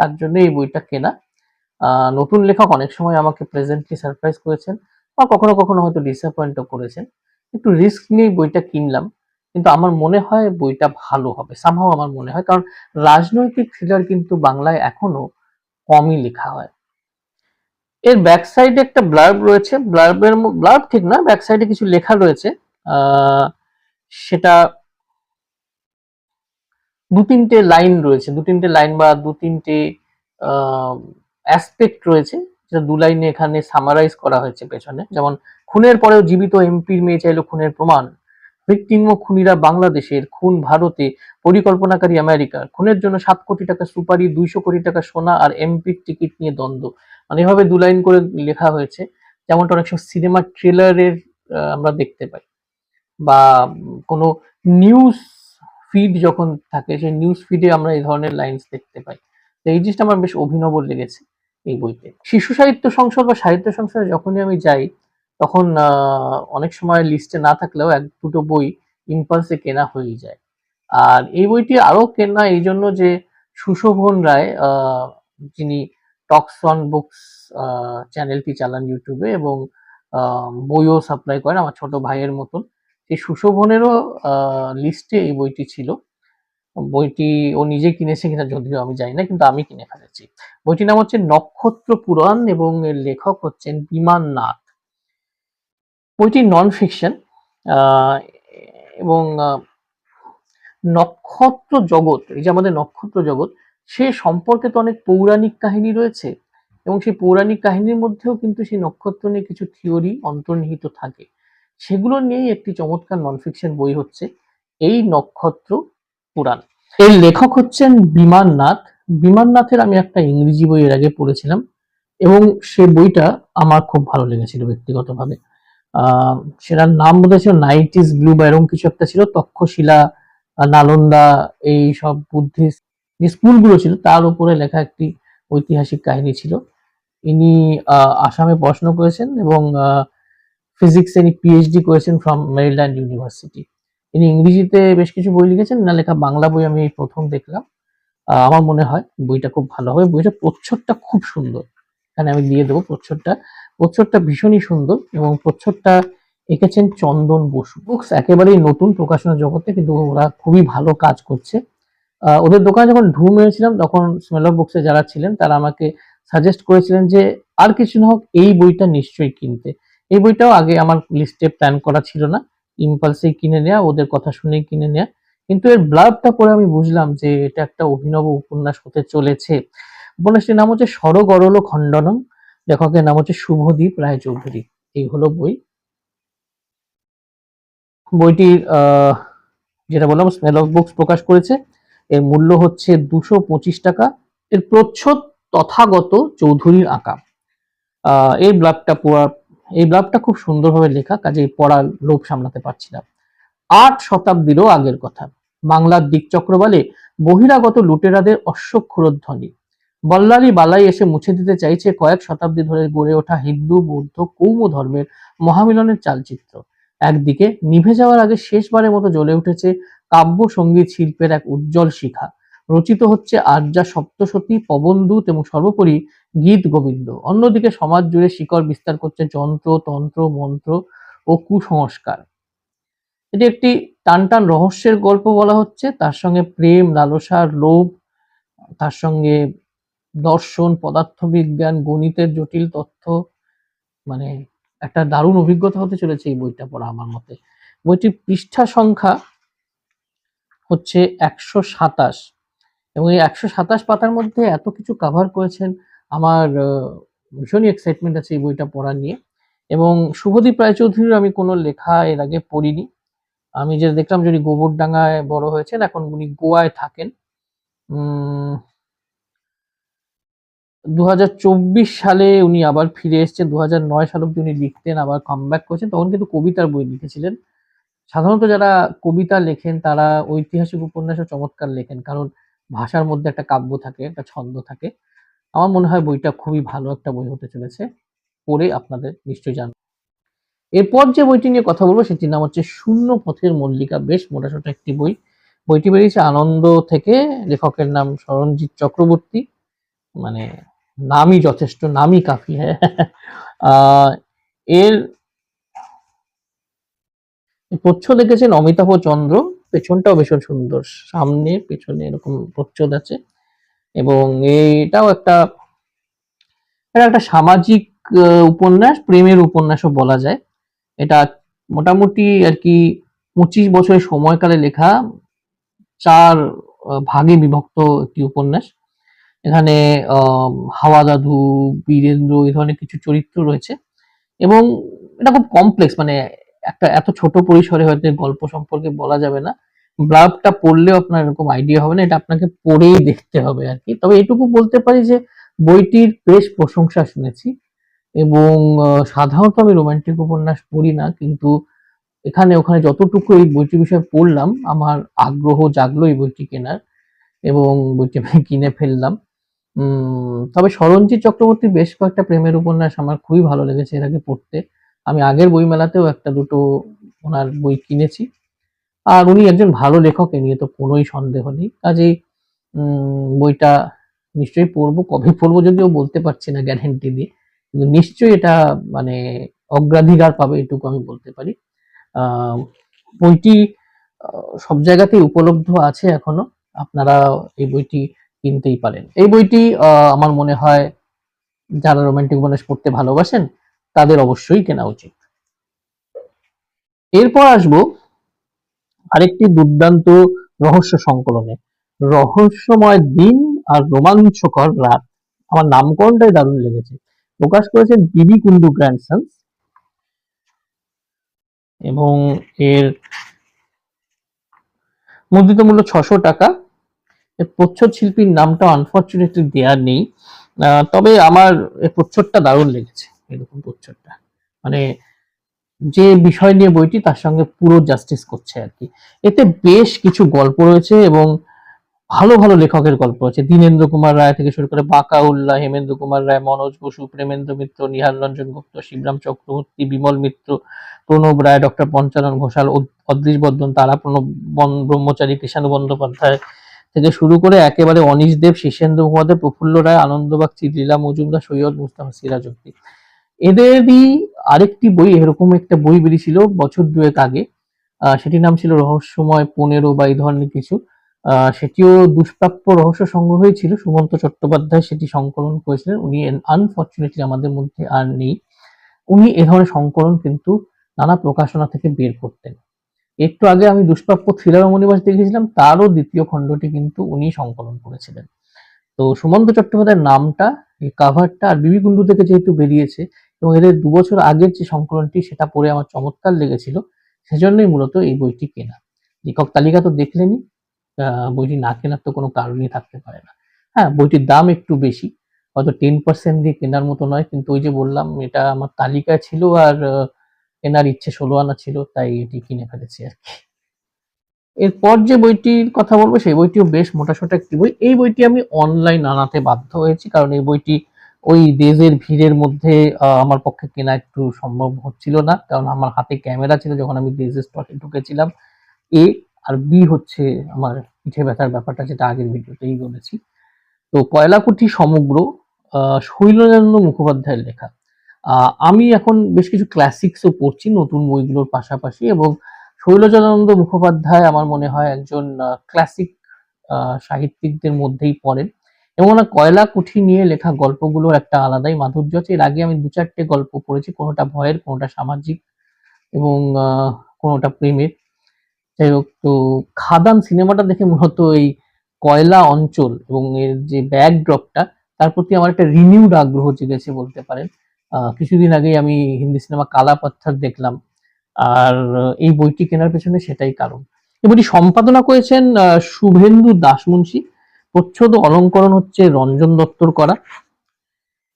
[SPEAKER 1] তার জন্য এই বইটা কেনা। নতুন লেখক অনেক সময় আমাকে প্লেজেন্টলি সারপ্রাইজ করেছেন বা কখনো কখনো হয়তো ডিসঅ্যাপয়েন্টও করেছেন। একটু রিস্ক নিয়ে বইটা কিনলাম, কিন্তু আমার মনে হয় বইটা ভালো হবে, সামহাও আমার মনে হয়, কারণ রাজনৈতিক থ্রিলার কিন্তু বাংলায় এখনো কমই লেখা হয়। এর ব্যাক সাইডে একটা ব্লার্ব রয়েছে, ব্লার্ব ঠিক না, ব্যাক সাইডে কিছু লেখা রয়েছে। সেটা দু তিনটে লাইন রয়েছে, দু তিনটে লাইন বা দু তিনটে অ্যাসপেক্ট রয়েছে, যেটা দু লাইনে এখানে সামারাইজ করা হয়েছে পেছনে। যেমন, খুনের পরেও জীবিত এমপির মেয়ে চাইল খুনের প্রমাণ, ভিকটিম ও খুনিরা বাংলাদেশের, খুন ভারতে, পরিকল্পনাকারী আমেরিকার, খুনের জন্য 7 কোটি টাকা সুপারি, 200 কোটি টাকা সোনা আর এমপির টিকিট নিয়ে দ্বন্দ্ব। মানে এভাবে দু লাইন করে লেখা হয়েছে, যেমনটা অনেক সময় সিনেমার ট্রেলারের আমরা দেখতে পাই, বা কোনো নিউজ ফিড যখন থাকে সেই নিউজ ফিডে আমরা এই ধরনের লাইনস দেখতে পাই। তো এই জিনিসটা আমার বেশ অভিনব লেগেছে এই বইতে। শিশু সাহিত্য সংসদ বা সাহিত্য সংসদে যখনই আমি যাই, তখন অনেক সময় লিস্টে না থাকলেও এক দুটো বই ইম্পালসে কেনা হয়েই যায়। আর এই বইটি আরো কেনা এই জন্য যে সুশোভন রায়, যিনি টক্স অন বুকস চ্যানেলটি চালান ইউটিউবে এবং বইও সাপ্লাই করেন আমার ছোট ভাইয়ের মতন, সেই সুশোভনেরও লিস্টে এই বইটি ছিল। বইটি ও নিজে কিনেছে কিনা যদিও আমি জানি না, কিন্তু আমি কিনে ফেলেছি। বইটির নাম হচ্ছে নক্ষত্র পুরাণ এবং এর লেখক হচ্ছেন বিমান নাথ। বইটি নন ফিকশন এবং নক্ষত্র জগৎ, এই যে আমাদের নক্ষত্র জগৎ, সে সম্পর্কে তো অনেক পৌরাণিক কাহিনী রয়েছে এবং সেই পৌরাণিক কাহিনীর মধ্যেও কিন্তু সেই নক্ষত্র নিয়ে কিছু থিওরি অন্তর্নিহিত থাকে। সেগুলো নিয়েই একটি চমৎকার নন ফিকশন বই হচ্ছে এই নক্ষত্র পুরাণ। এর লেখক হচ্ছেন বিমান নাথ। বিমান নাথের আমি একটা ইংরেজি বই এর আগে পড়েছিলাম এবং সে বইটা আমার খুব ভালো লেগেছিল ব্যক্তিগতভাবে। সেটার নাম বোধহয় ছিল নাইট ইজ ব্লু বা এরকম কিছু একটা ছিল। তক্ষশিলা, নালন্দা, এই সব বুদ্ধিস্ট যে স্কুলগুলো ছিল তার উপরে লেখা একটি ঐতিহাসিক কাহিনী ছিল। ইনি আসামে পড়াশোনা করেছেন এবং ফিজিক্সে ইনি পিএইচডি করেছেন ফ্রম মেরিল্যান্ড ইউনিভার্সিটি। ইনি ইংরেজিতে বেশ কিছু বই লিখেছেন, না লেখা বাংলা বই আমি এই প্রথম দেখলাম। আমার মনে হয় বইটা খুব ভালো হবে। বইটার প্রচ্ছদটা খুব সুন্দর, এখানে আমি দিয়ে দেবো প্রচ্ছদটা। প্রচ্ছদটা ভীষণই সুন্দর এবং প্রচ্ছদটা এঁকেছেন চন্দন বসু। বুকস একেবারেই নতুন প্রকাশনা জগতে, কিন্তু ওরা খুবই ভালো কাজ করছে। ওদের দোকানে যখন ঢু মেরেছিলাম তখন স্মেল অফ বুকসে যারা ছিলেন তারা আমাকে সাজেস্ট করেছিলেন যে আর কিছু না হোক এই বইটা নিশ্চয়ই কিনতে। এই বইটাও আগে আমার লিস্টে প্ল্যান করা ছিল না, ইম্পালসেই কিনে নেওয়া, ওদের কথা শুনেই কিনে নেওয়া। কিন্তু এর ব্লার্বটা পড়ে আমি বুঝলাম যে এটা একটা অভিনব উপন্যাস হতে চলেছে। উপন্যাসটির নাম হচ্ছে সরগরল খণ্ডনম, লেখকের নাম হচ্ছে শুভদীপ রায়চৌধুরী। এই হলো বই। বইটির যেটা বললাম স্মেল অফ বুকস প্রকাশ করেছে। এর মূল্য হচ্ছে 225 টাকা। এর প্রচ্ছদ তথাগত চৌধুরীর আঁকা। এই ব্লাবটা খুব সুন্দরভাবে লেখা, কাজেই পড়ার লোভ সামলাতে পারছিলাম। 8 শতাব্দীরও আগের কথা। বাংলার দিকচক্রবালে বহিরাগত লুটেরাদের অশ্বক্ষুরধ্বনি। বল্লালি বালাই এসে মুছে দিতে চাইছে কয়েক শতাব্দী ধরে গড়ে ওঠা হিন্দু বৌদ্ধ কৌম ধর্মের মহামিলনের চালচিত্র। একদিকে নিভে যাওয়ার আগে শেষবারের মতো জ্বলে উঠেছে কাব্য সঙ্গীত শিল্পের এক উজ্জ্বল শিখা। রচিত হচ্ছে আর্যা সপ্তশতী, পবনদূত এবং সর্বোপরি গীত গোবিন্দ। অন্যদিকে সমাজ জুড়ে শিকড় বিস্তার করছে যন্ত্র, তন্ত্র, মন্ত্র ও কুসংস্কার। এটি একটি টানটান রহস্যের গল্প বলা হচ্ছে, তার সঙ্গে প্রেম, লালসার লোভ, তার সঙ্গে দর্শন, পদার্থবিজ্ঞান, গণিতের জটিল তথ্য, মানে একটা দারুণ অভিজ্ঞতা হতে চলেছে এই বইটা পড়া আমার মতে। বইটির পৃষ্ঠা সংখ্যা হচ্ছে ১২৭ এবং এই ১২৭ পাতার মধ্যে এত কিছু কভার করেছেন, আমার ভীষণই এক্সাইটমেন্ট আছে এই বইটা পড়া নিয়ে। এবং শুভদীপ রায়চৌধুরীর আমি কোনো লেখা এর আগে পড়িনি। আমি যে দেখলাম যে উনি গোবরডাঙ্গায় বড় হয়েছেন, এখন উনি গোয়ায় থাকেন। ২০২৪ সালে উনি আবার ফিরে এসেছেন। ২০০৯ সাল অব্দি উনি লিখতেন, আবার কামব্যাক করেছেন। তখন কিন্তু কবিতার বই লিখেছিলেন। সাধারণত যারা কবিতা লেখেন তারা ঐতিহাসিক উপন্যাসও চমৎকার লেখেন, কারণ ভাষার মধ্যে একটা কাব্য থাকে, একটা ছন্দ থাকে। আমার মনে হয় বইটা খুবই ভালো একটা বই হতে চলেছে, পড়ে আপনাদের নিশ্চয়ই জানাবো। এরপর যে বইটি নিয়ে কথা বলবো সেটির নাম হচ্ছে শূন্য পথের মল্লিকা। বেশ মোটাসোটা একটি বই। বইটি বেরিয়েছে আনন্দ থেকে, লেখকের নাম শরণজিৎ চক্রবর্তী। মানে নামই যথেষ্ট, নামই কাফি। হ্যাঁ, এর প্রচ্ছদ এঁকেছেন অমিতাভ চন্দ্র। পেছনটাও ভীষণ সুন্দর, সামনে পেছনে এরকম প্রচ্ছদ আছে। এবং এটাও একটা, এটা একটা সামাজিক উপন্যাস, প্রেমের উপন্যাসও বলা যায়। এটা মোটামুটি আর কি ২৫ বছরের সময়কালে লেখা, ৪ ভাগে বিভক্ত একটি উপন্যাস। এখানে হাওয়া দাদু, বীরেন্দ্র এই ধরনের কিছু চরিত্র রয়েছে এবং এটা খুব কমপ্লেক্স, মানে একটা এত ছোট পরিসরে হয়তো গল্প সম্পর্কে বলা যাবে না। ব্লার্বটা পড়লেও আপনার এরকম আইডিয়া হবে না, এটা আপনাকে পড়েই দেখতে হবে আর কি। তবে এটুকু বলতে পারি যে বইটির বেশ প্রশংসা শুনেছি এবং সাধারণত আমি রোমান্টিক উপন্যাস পড়ি না, কিন্তু এখানে ওখানে যতটুকু এই বইটির বিষয়ে পড়লাম আমার আগ্রহ জাগলো এই বইটি কেনার এবং বইটি আমি কিনে ফেললাম। তবে শরণজিৎ চক্রবর্তীর বেশ কয়েকটা প্রেমের উপন্যাস আমার খুবই ভালো লেগেছে এর আগে পড়তে। আমি আগের বইমেলাতেও একটা দুটো ওনার বই কিনেছি। আর উনি একজন ভালো লেখক, এ নিয়ে তো কোনোই সন্দেহ নেই। কাজেই বইটা নিশ্চয়ই পড়বো। কবে পড়বো যদিও বলতে পারছি না গ্যারান্টি দিয়ে, কিন্তু নিশ্চয়ই এটা মানে অগ্রাধিকার পাবে এটুকু আমি বলতে পারি। বইটি সব জায়গাতেই উপলব্ধ আছে এখনো, আপনারা এই বইটি কিনতেই পারেন। এই বইটি আমার মনে হয় যারা রোমান্টিক উপন্যাস পড়তে ভালোবাসেন তাদের অবশ্যই কেনা উচিত। এরপর আসবো আরেকটি দুর্দান্ত রহস্য সংকলনে, রহস্যময় দিন আর রোমাঞ্চকর রাত। আমার নামকরণটাই দারুণ লেগেছে। প্রকাশ করেছেন বিবি কুন্ডু গ্র্যান্ডসন্স এবং এর মুদ্রিত মূল্য ৬০০ টাকা। এর প্রচ্ছদ শিল্পীর নামটা আনফরচুনেটলি দেয়া নেই, তবে আমার এই প্রচ্ছদটা দারুণ লেগেছে। এরকম প্রচ্ছদটা মানে যে বিষয় নিয়ে বইটি তার সঙ্গে পুরো জাস্টিস করছে আর কি। এতে বেশ কিছু গল্প রয়েছে এবং ভালো ভালো লেখকের গল্প আছে। দীনেন্দ্র কুমার রায় থেকে শুরু করে বাঁকাউল্লাহ, হেমেন্দ্র কুমার রায়, মনোজ বসু, প্রেমেন্দ্র মিত্র, নিহার রঞ্জন গুপ্ত, শিবরাম চক্রবর্তী, বিমল মিত্র, প্রণব রায়, ডক্টর পঞ্চানন ঘোষাল, অদৃশ বর্ধন, তারা প্রণব ব্রহ্মচারী, কৃষাণু বন্দ্যোপাধ্যায় থেকে শুরু করে একেবারে অনীশ দেব, শীর্ষেন্দু মুখোপাধ্যায়, প্রফুল্ল রায়, আনন্দবাগ, লীলা মজুমদার, সৈয়দ মুস্তাফা সিরাজউদ্দিন। এদেরই আরেকটি বই, এরকম একটা বই বেরিয়েছিল বছর দুয়েক আগে, সেটির নাম ছিল রহস্যময় ১৫ বা এই ধরনের কিছু। সেটিও দুষ্প্রাপ্য রহস্য সংগ্রহই ছিল। সুমন্ত চট্টোপাধ্যায় সেটি সংকলন করেছিলেন। উনি আনফরচুনেটলি আমাদের মধ্যে আর নেই। উনি এ ধরনের সংকলন কিন্তু নানা প্রকাশনা থেকে বের করতেন। একটু আগে আমি দুষ্প্রাপ্য থ্রিলার অমনিবাস দেখেছিলাম, তারও দ্বিতীয় খণ্ডটি কিন্তু উনি সংকলন করেছিলেন। তো সুমন্ত চট্টোপাধ্যায়ের নামটা, এই কাভারটা আর বিবি কুন্ডু থেকে যেহেতু বেরিয়েছে এবং এদের ২ বছর আগের যে সংকলনটি সেটা পড়ে আমার চমৎকার লেগেছিল, সেজন্যই মূলত এই বইটি কেনা। লেখক তালিকা তো দেখলেনই, বইটি না কেনার তো কোনো কারণই থাকতে পারে না। হ্যাঁ, বইটির দাম একটু বেশি, হয়তো 10% দিয়ে কেনার মতো নয়, কিন্তু ওই যে বললাম এটা আমার তালিকায় ছিল আর কেনার ইচ্ছে ১৬ আনা ছিল, তাই এটি কিনে ফেলেছি আর কি। এরপর যে বইটির কথা বলবো সেই বইটিও বেশ মোটাসোটা একটি বই। এই বইটি আমি অনলাইন আনাতে বাধ্য হয়েছি, কারণ এই বইটি ওই দেজের ভিড়ের মধ্যে আমার পক্ষে কেনা একটু সম্ভব হচ্ছিল না, কারণ আমার হাতে ক্যামেরা ছিল যখন আমি দেজের স্টকে ঢুকেছিলাম। এ আর বি হচ্ছে আমার পিঠে ব্যথার ব্যাপারটা, যেটা আগের ভিডিওতেই বলেছি। তো কয়লাকুঠি সমগ্র, শৈলেন্দ্র মুখোপাধ্যায়ের লেখা। আমি এখন বেশ কিছু ক্লাসিক্সও পড়ছি নতুন বইগুলোর পাশাপাশি এবং শৈলজানন্দ মুখোপাধ্যায় আমার মনে হয় একজন ক্লাসিক সাহিত্যিকদের মধ্যেই পড়েন, এবং ওনার কয়লা কুঠি নিয়ে লেখা গল্পগুলোর একটা আলাদাই মাধুর্য আছে। এর আগে আমি ২-৪টে গল্প পড়েছি, কোনোটা ভয়ের, কোনোটা সামাজিক, এবং কোনোটা প্রেমের। যাই হোক, তো খাদান সিনেমাটা দেখে মূলত এই কয়লা অঞ্চল এবং এর যে ব্যাকড্রপটা, তার প্রতি আমার একটা রিনিউড আগ্রহ জেগেছে বলতে পারেন। কিছুদিন আগেই আমি হিন্দি সিনেমা কালা পাত্থার দেখলাম, আর এই বইটি কেনার পেছনে সেটাই কারণ। এই বইটি সম্পাদনা করেছেন শুভেন্দু দাশমুন্সী। প্রচ্ছদ ও অলঙ্করণ হচ্ছে রঞ্জন দত্তর করা।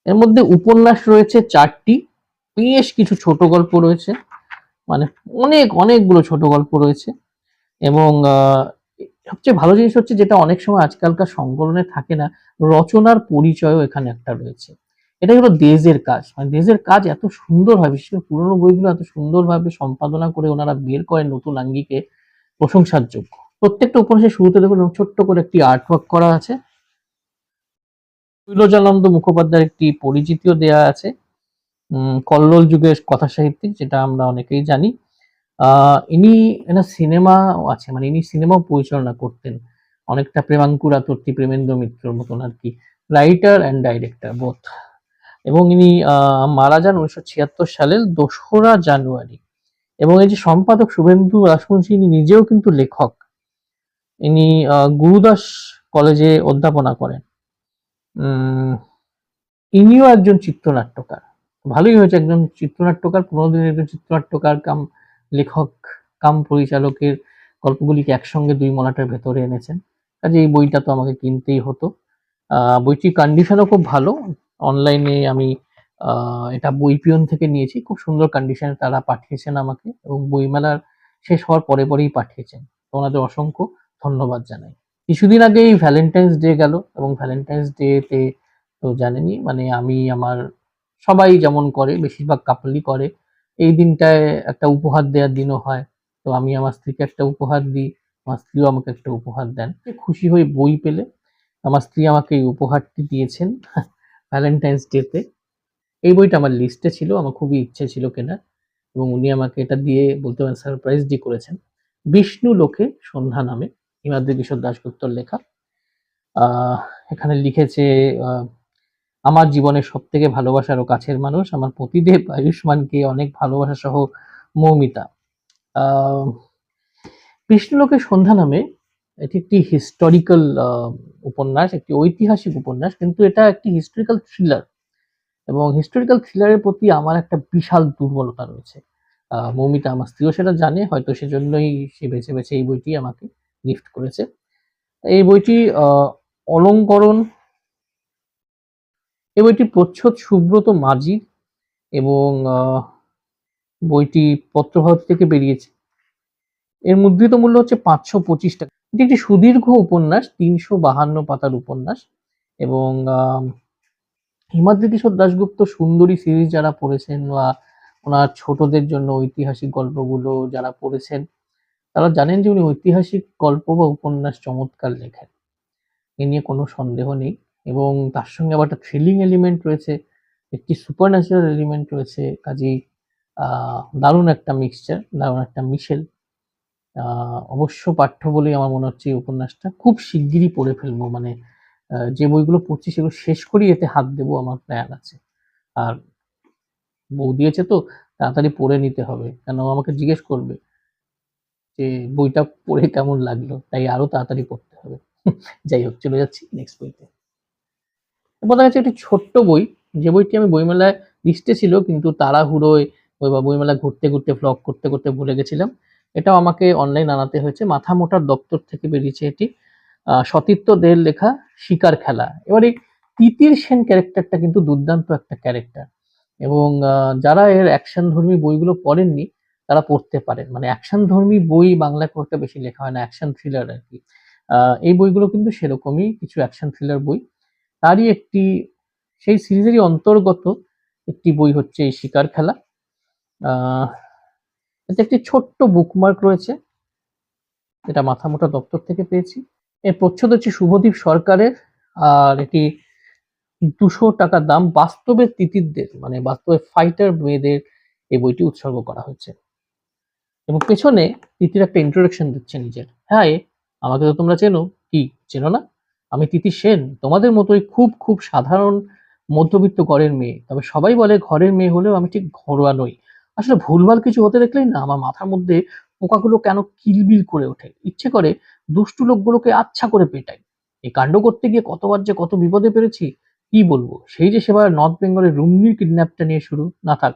[SPEAKER 1] এর মধ্যে উপন্যাস রয়েছে 4টি, বেশ কিছু ছোট গল্প রয়েছে, মানে অনেকগুলো ছোট গল্প রয়েছে, এবং সবচেয়ে ভালো জিনিস হচ্ছে, যেটা অনেক সময় আজকালকার সংকলনে থাকে না, রচনার পরিচয়ও এখানে একটা রয়েছে। এটাই হলো দেজের কাজ। মানে দেজের কাজ এত সুন্দর হয়, বিশেষ করে পুরোনো বইগুলো এত সুন্দরভাবে সম্পাদনা করে ওনারা বের করেন নতুন আঙ্গিকে, প্রশংসার যোগ্য। প্রত্যেকটা উপন্যাসের শুরুতে দেখুন ছোট্ট করে একটি আর্ট ওয়ার্ক করা আছে, শৈলজানন্দ মুখোপাধ্যায়ের একটি পরিচিতিও দেয়া আছে, কল্লোল যুগের কথা সাহিত্যিক, যেটা আমরা অনেকেই জানি। ইনি এনার সিনেমাও আছে, মানে ইনি সিনেমাও পরিচালনা করতেন, অনেকটা প্রেমাঙ্কুর আতর্তি, প্রেমেন্দ্র মিত্রর মতন আর কি, রাইটার অ্যান্ড ডাইরেক্টর বোথ। এবং ইনি মারা যান 1976 সালের 2রা জানুয়ারি। এবং এই যে সম্পাদক শুভেন্দু রাজবংশী, ইনি নিজেও কিন্তু লেখক। ইনি গুরুদাস কলেজে অধ্যাপনা করেন। ইনিও একজন চিত্রনাট্যকার। ভালোই হয়েছে, একজন চিত্রনাট্যকার, 15 দিনের একজন চিত্রনাট্যকার কাম লেখক কাম পরিচালকের গল্পগুলিকে একসঙ্গে 2 মলাটের ভেতরে এনেছেন। কাজে এই বইটা তো আমাকে কিনতেই হতো। বইটির কন্ডিশনও খুব ভালো। অনলাইনে আমি এটা বইপিয়ন থেকে নিয়েছি, খুব সুন্দর কন্ডিশনে তারা পাঠিয়েছেন আমাকে, এবং বইমেলার শেষ হওয়ার পরেই পাঠিয়েছেন। তো ওনাদের অসংখ্য ধন্যবাদ জানাই। কিছুদিন আগেই ভ্যালেন্টাইন্স ডে গেল, এবং ভ্যালেন্টাইন্স ডে তে তো জানেনই, মানে আমি আমার, সবাই যেমন করে, বেশিরভাগ কাপলই করে, এই দিনটায় একটা উপহার দেওয়ার দিনও হয়। তো আমি আমার স্ত্রীকে একটা উপহার দিই, আমার স্ত্রীও আমাকে একটা উপহার দেন। খুশি হই বই পেলে। আমার স্ত্রী আমাকে এই উপহারটি দিয়েছেন ভ্যালেন্টাইন্স ডে তে। এই বইটা আমার লিস্টে ছিল, আমার খুবই ইচ্ছে ছিল কেনার, এবং উনি আমাকে এটা দিয়ে বলতে পারেন সারপ্রাইজডই করেছেন। বিষ্ণু লোকে সন্ধ্যা নামে, হিমাদ্রি কিশোর দাশগুপ্তর লেখা। এখানে লিখেছে আমার জীবনের সবথেকে ভালোবাসার ও কাছের মানুষ আমার পতিদেব আয়ুষ্মানকে অনেক ভালোবাসা সহ মৌমিতা। কৃষ্ণলোকের সন্ধ্যা নামে এটি একটি হিস্টোরিক্যাল উপন্যাস, একটি ঐতিহাসিক উপন্যাস, কিন্তু এটা একটি হিস্টোরিক্যাল থ্রিলার, এবং হিস্টোরিক্যাল থ্রিলারের প্রতি আমার একটা বিশাল দুর্বলতা রয়েছে। মৌমিতা আমার স্ত্রীও সেটা জানে, হয়তো সেজন্যই সে বেছে এই বইটি আমাকে গিফট করেছে। এই বইটি অলঙ্করণ, এই বইটি প্রচ্ছদ সুব্রত মাঝির, এবং বইটি পত্রভারতী থেকে বেরিয়েছে। এর মুদ্রিত মূল্য হচ্ছে 525 টাকা। এটি একটি সুদীর্ঘ উপন্যাস, 352 পাতার উপন্যাস, এবং হিমাদ্রি কিশোর দাশগুপ্ত সুন্দরী সিরিজ যারা পড়েছেন, বা ওনার ছোটদের জন্য ঐতিহাসিক গল্পগুলো যারা পড়েছেন, তারা জানেন যে উনি ঐতিহাসিক গল্প বা উপন্যাস চমৎকার লেখেন, এ নিয়ে কোনো সন্দেহ নেই। এবং তার সঙ্গে আবার একটা থ্রিলিং এলিমেন্ট রয়েছে, একটি সুপার ন্যাচারাল এলিমেন্ট রয়েছে, কাজেই দারুণ একটা মিক্সচার, দারুণ একটা মিশেল। অবশ্য পাঠ্য বলেই আমার মনে হচ্ছে এই উপন্যাসটা খুব শিগগিরই পড়ে ফেলবো, মানে যে বইগুলো পড়ছি সেগুলো শেষ করেই এতে হাত দেবো, আমার প্ল্যান আছে। আর বউ দিয়েছে তো, তাড়াতাড়ি পড়ে নিতে হবে, কেন আমাকে জিজ্ঞেস করবে যে বইটা পড়ে কেমন লাগলো, তাই আরো তাড়াতাড়ি পড়তে হবে। যাই হোক, চলে যাচ্ছি নেক্সট বইতে। এরপর দেখা যাচ্ছে একটি ছোট্ট বই, যে বইটি আমি বইমেলায় লিস্টে ছিল, কিন্তু তাড়াহুড়োয় বইমেলায় ঘুরতে ভ্লগ করতে ভুলে গেছিলাম। এটাও আমাকে অনলাইন আনাতে হয়েছে। মাথা মোটার দপ্তর থেকে বেরিয়েছে এটি। সতীর্থ দের লেখা শিকার খেলা। এবার এই তিতির সেন ক্যারেক্টারটা কিন্তু দুর্দান্ত একটা ক্যারেক্টার, এবং যারা এর অ্যাকশন ধর্মী বইগুলো পড়েননি তারা পড়তে পারেন। মানে অ্যাকশন ধর্মী বই বাংলায় খুব একটা বেশি লেখা হয় না, অ্যাকশন থ্রিলার আর কি। এই বইগুলো কিন্তু সেরকমই কিছু অ্যাকশন থ্রিলার বই। তারই একটি, সেই সিরিজেরই অন্তর্গত একটি বই হচ্ছে এই শিকার খেলা। এতে একটি ছোট্ট বুকমার্ক রয়েছে, এটা মাথামোটা দপ্তর থেকে পেয়েছি। এর প্রচ্ছদ হচ্ছে শুভদীপ সরকারের, আর এটি 200 টাকা দাম। বাস্তবের তিতিরদের, মানে বাস্তবে ফাইটার মেয়েদের এই বইটি উৎসর্গ করা হয়েছে। এবং পেছনে তিতির একটা ইন্ট্রোডাকশন দিচ্ছে নিজের। হাই, আমাকে তো তোমরা চেনো। কি চেনো না? আমি তিতি সেন, তোমাদের মতোই খুব খুব সাধারণ মধ্যবিত্ত ঘরের মেয়ে। তবে সবাই বলে ঘরের মেয়ে হলেও আমি ঠিক ঘরোয়া নই। আসলে ভুলভাল কিছু হতে দেখলেই না আমার মাথার মধ্যে পোকাগুলো কেন কিলবিল করে ওঠে। ইচ্ছে করে দুষ্টু লোকগুলোকে আচ্ছা করে পেটাই। এই কাণ্ড করতে গিয়ে কতবার যে কত বিপদে পেরেছি কি বলবো। সেই যে সেবার নর্থ বেঙ্গলের রুমনির কিডন্যাপটা নিয়ে শুরু, না থাক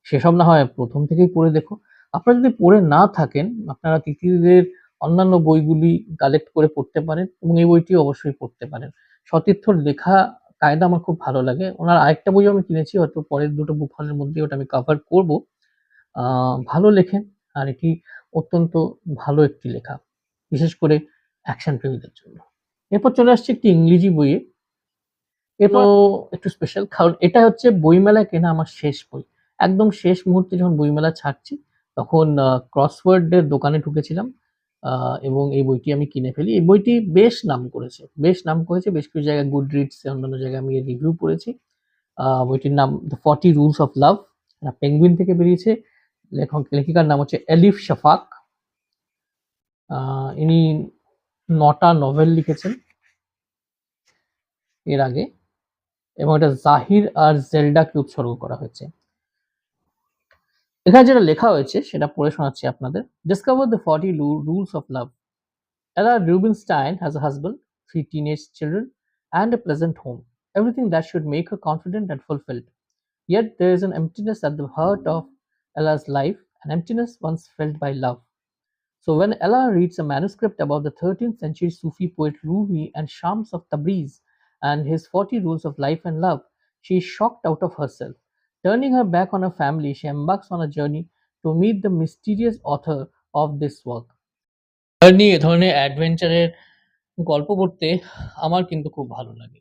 [SPEAKER 1] সেসব না হয় প্রথম থেকেই পড়ে দেখো। আপনারা যদি পড়ে না থাকেন, আপনারা তিতিরের অন্যান্য বইগুলি কালেক্ট করে পড়তে পারেন এবং এই বইটিও অবশ্যই পড়তে পারেন। সতীর্থর লেখা কায়দা আমার খুব ভালো লাগে। ওনার আরেকটা বইও আমি কিনেছি, হয়তো পরের দুটো বুক হলের মধ্যেই ওটা আমি কভার করব। ভালো লেখেন আর এটি অত্যন্ত ভালো একটি লেখা, বিশেষ করে অ্যাকশন প্রেমীদের জন্য। এরপর চলে আসছি একটি ইংরেজি বইয়ে। এরপর একটু স্পেশাল, কারণ এটা হচ্ছে বইমেলায় কেনা আমার শেষ বই। একদম শেষ মুহূর্তে যখন বইমেলা ছাড়ছি তখন ক্রসওয়ার্ডের দোকানে ঢুকেছিলাম এবং এই বইটি আমি কিনে ফেলি। এই বইটি বেশ নাম করেছে, বেশ কিছু জায়গায় গুডরিডস এ, অন্যান্য জায়গায় আমি এর রিভিউ পড়েছি। বইটির নাম the 40 rules of love, penguin থেকে বেরিয়েছে। লেখিকার নাম হচ্ছে এলিফ শাফাক। ইনি 9টা নভেল লিখেছেন এর আগে এবং এটা জাহির আর জেলডাকে উৎসর্গ করা হয়েছে। এখানে যেটা লেখা হয়েছে সেটা পড়ে শোনাচ্ছি আপনাদের। Discover the 40 rules of love. Ella Rubinstein has a husband, 3 teenage children, and a pleasant home. Everything that should make her confident and fulfilled. Yet there is an emptiness at the heart of Ella's life, an emptiness once felt by love. So when Ella reads a manuscript about the 13th century Sufi poet Rumi and Shams of Tabriz and his 40 rules of life and love, she is shocked out of herself. Turning her back on her family, she embarks on a journey to meet the mysterious author of this work. Journey এ ধরনের অ্যাডভেঞ্চারের গল্প পড়তে আমার কিন্তু খুব ভালো লাগে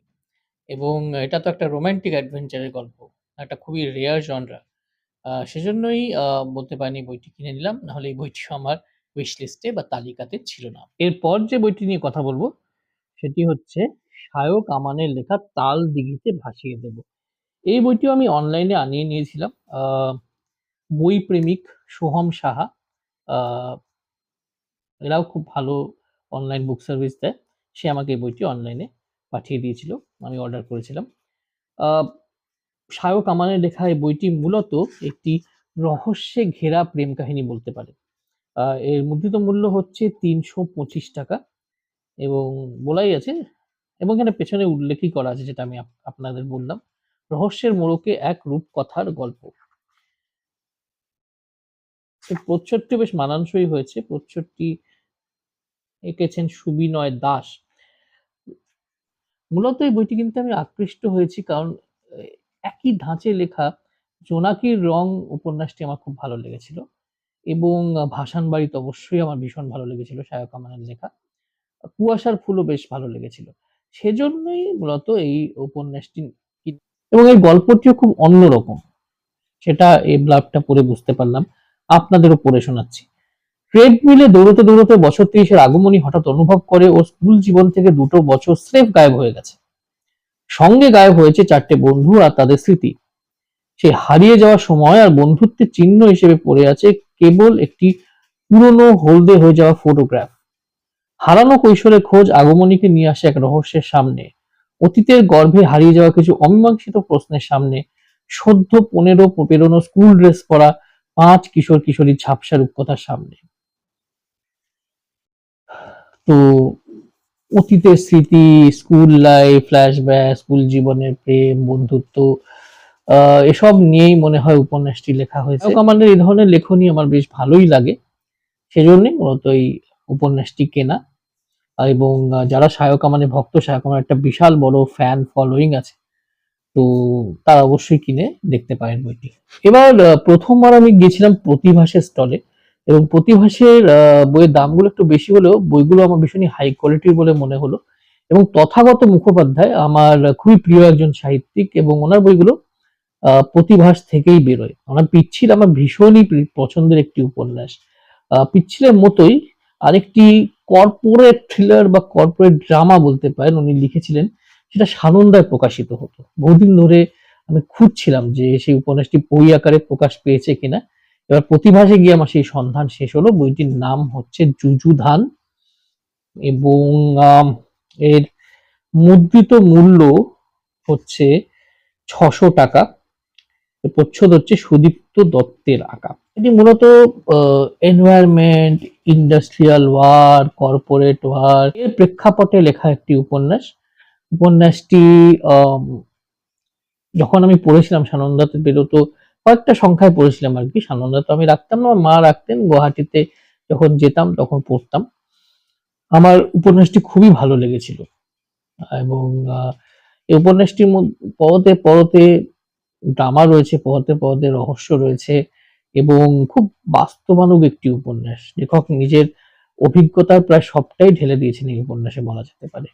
[SPEAKER 1] এবং এটা তো একটা রোমান্টিক অ্যাডভেঞ্চারের গল্প, একটা খুবই রেয়ার জনরা। সেজন্যই বলতে পারিনি বইটি কিনে নিলাম, নাহলে এই বইটি আমার উইশ লিস্টে বা তালিকাতে ছিল না। এরপর যে বইটি নিয়ে কথা বলবো সেটি হচ্ছে শায়ক আমানের লেখা তাল দিঘিতে ভাসিয়ে দেব। এই বইটিও আমি অনলাইনে আনিয়ে নিয়েছিলাম। বই প্রেমিক সোহম সাহা, এরাও খুব ভালো অনলাইন বুক সার্ভিস দেয়। সে আমাকে এই বইটি অনলাইনে পাঠিয়ে দিয়েছিল, আমি অর্ডার করেছিলাম। শায়ক আমানের লেখা এই বইটি মূলত একটি রহস্যে ঘেরা প্রেম কাহিনী বলতে পারে। এর মুদ্রিত মূল্য হচ্ছে ৩২৫ টাকা এবং বলাই আছে এবং এখানে পেছনে উল্লেখই করা আছে, যেটা আমি আপনাদের বললাম, রহস্যের মোড়কে এক রূপকথার গল্প। প্রচ্ছদটি বেশ মানানসই হয়েছে। প্রচ্ছদটি এঁকেছেন সুবিনয় দাস। মূলত এই বইটি কিন্তু আমি আকৃষ্ট হয়েছি কারণ একই ধাঁচে লেখা জোনাকির রং উপন্যাসটি আমার খুব ভালো লেগেছিল এবং ভাসান বাড়ি তো অবশ্যই আমার ভীষণ ভালো লেগেছিল শায়ক আমানের লেখা। কুয়াশার ফুলও বেশ ভালো লেগেছিল। সেজন্যই মূলত এই উপন্যাসটি এবং এই গল্পটিও খুব অন্যরকম, সেটা এই ব্লগটা পড়ে বুঝতে পারলাম। আপনাদেরও পড়ে শোনাচ্ছি। ট্রেডমিলে দৌড়তে দৌড়তে বছর 30-এর আগমনী হঠাৎ অনুভব করে ও স্কুল জীবন থেকে 2টো বছর স্রেফ গায়েব হয়ে গেছে। সঙ্গে গায়েব হয়েছে 4টে বন্ধু আর তাদের স্মৃতি। সেই হারিয়ে যাওয়ার সময় আর বন্ধুত্বের চিহ্ন হিসেবে পড়ে আছে কেবল একটি পুরনো হলদে হয়ে যাওয়া ফটোগ্রাফ। হারানো কৈশোরের খোঁজ আগমনীকে নিয়ে আসে এক রহস্যের সামনে, অতীতের গর্ভে হারিয়ে যাওয়া কিছু অমীমাংসিত প্রশ্নের সামনে, সদ্য 15 পেরোনো স্কুল ড্রেস পরা 5 কিশোর কিশোরীর ঝাপসা রূপকথার সামনে। তো অতীতের স্মৃতি, স্কুল লাইফ, ফ্ল্যাশব্যাক, স্কুল জীবনের প্রেম, বন্ধুত্ব, এসব নিয়েই মনে হয় উপন্যাসটি লেখা হয়েছে। আমাদের এই ধরনের লেখনী আমার বেশ ভালোই লাগে, সেজন্যই মূলত এই উপন্যাসটি কেনা। এবং যারা শায়ক আমানের ভক্ত, শায়ক আমার একটা বিশাল বড় ফ্যান ফলোয়িং আছে, তো তারা অবশ্যই কিনে দেখতে পারেন বইটি। এবার প্রথমবার আমি গেছিলাম প্রতিভাসের স্টলে এবং প্রতিভাসের বইয়ের দামগুলো একটু বেশি হলেও বইগুলো আমার ভীষণই হাই কোয়ালিটির বলে মনে হলো এবং তথাগত মুখোপাধ্যায় আমার খুবই প্রিয় একজন সাহিত্যিক এবং ওনার বইগুলো প্রতিভাস থেকেই বেরোয়। ওনার পিচ্ছিল আমার ভীষণই পছন্দের একটি উপন্যাস। পিচ্ছিলের মতোই আরেকটি কর্পোরেট থ্রিলার বা কর্পোরেট ড্রামা বলতে পারেন উনি লিখেছিলেন, সেটা সানন্দায় প্রকাশিত হতো। বহুদিন ধরে আমি খুঁজছিলাম যে সেই উপন্যাসটি বই আকারে প্রকাশ পেয়েছে কিনা এবার প্রতিভাসে গিয়ে আমার সেই সন্ধান শেষ হলো। বইটির নাম হচ্ছে যুযুধান এবং এর মুদ্রিত মূল্য হচ্ছে 600 টাকা। প্রচ্ছদ হচ্ছে সুদীপ্ত দত্তের আঁকা। এটি মূলত environment, industrial war, corporate war এর প্রেক্ষাপটে লেখা একটি উপন্যাস। উপন্যাসটি যখন আমি পড়েছিলাম সানন্দাতে বেরোতো, কয়েকটা সংখ্যায় পড়েছিলাম আর কি। সানন্দা তো আমি রাখতাম না, মা রাখতেন। গুয়াহাটিতে যখন যেতাম তখন পড়তাম। আমার উপন্যাসটি খুবই ভালো লেগেছিল এবং এই উপন্যাসটির পরতে পরতে ড্রামা রয়েছে, পরতে পরতে রহস্য রয়েছে এবং খুব বাস্তবানুগ একটি উপন্যাস। লেখক নিজের অভিজ্ঞতার প্রায় সবটাই ঢেলে দিয়েছেন এই উপন্যাসে বলা যেতে পারে।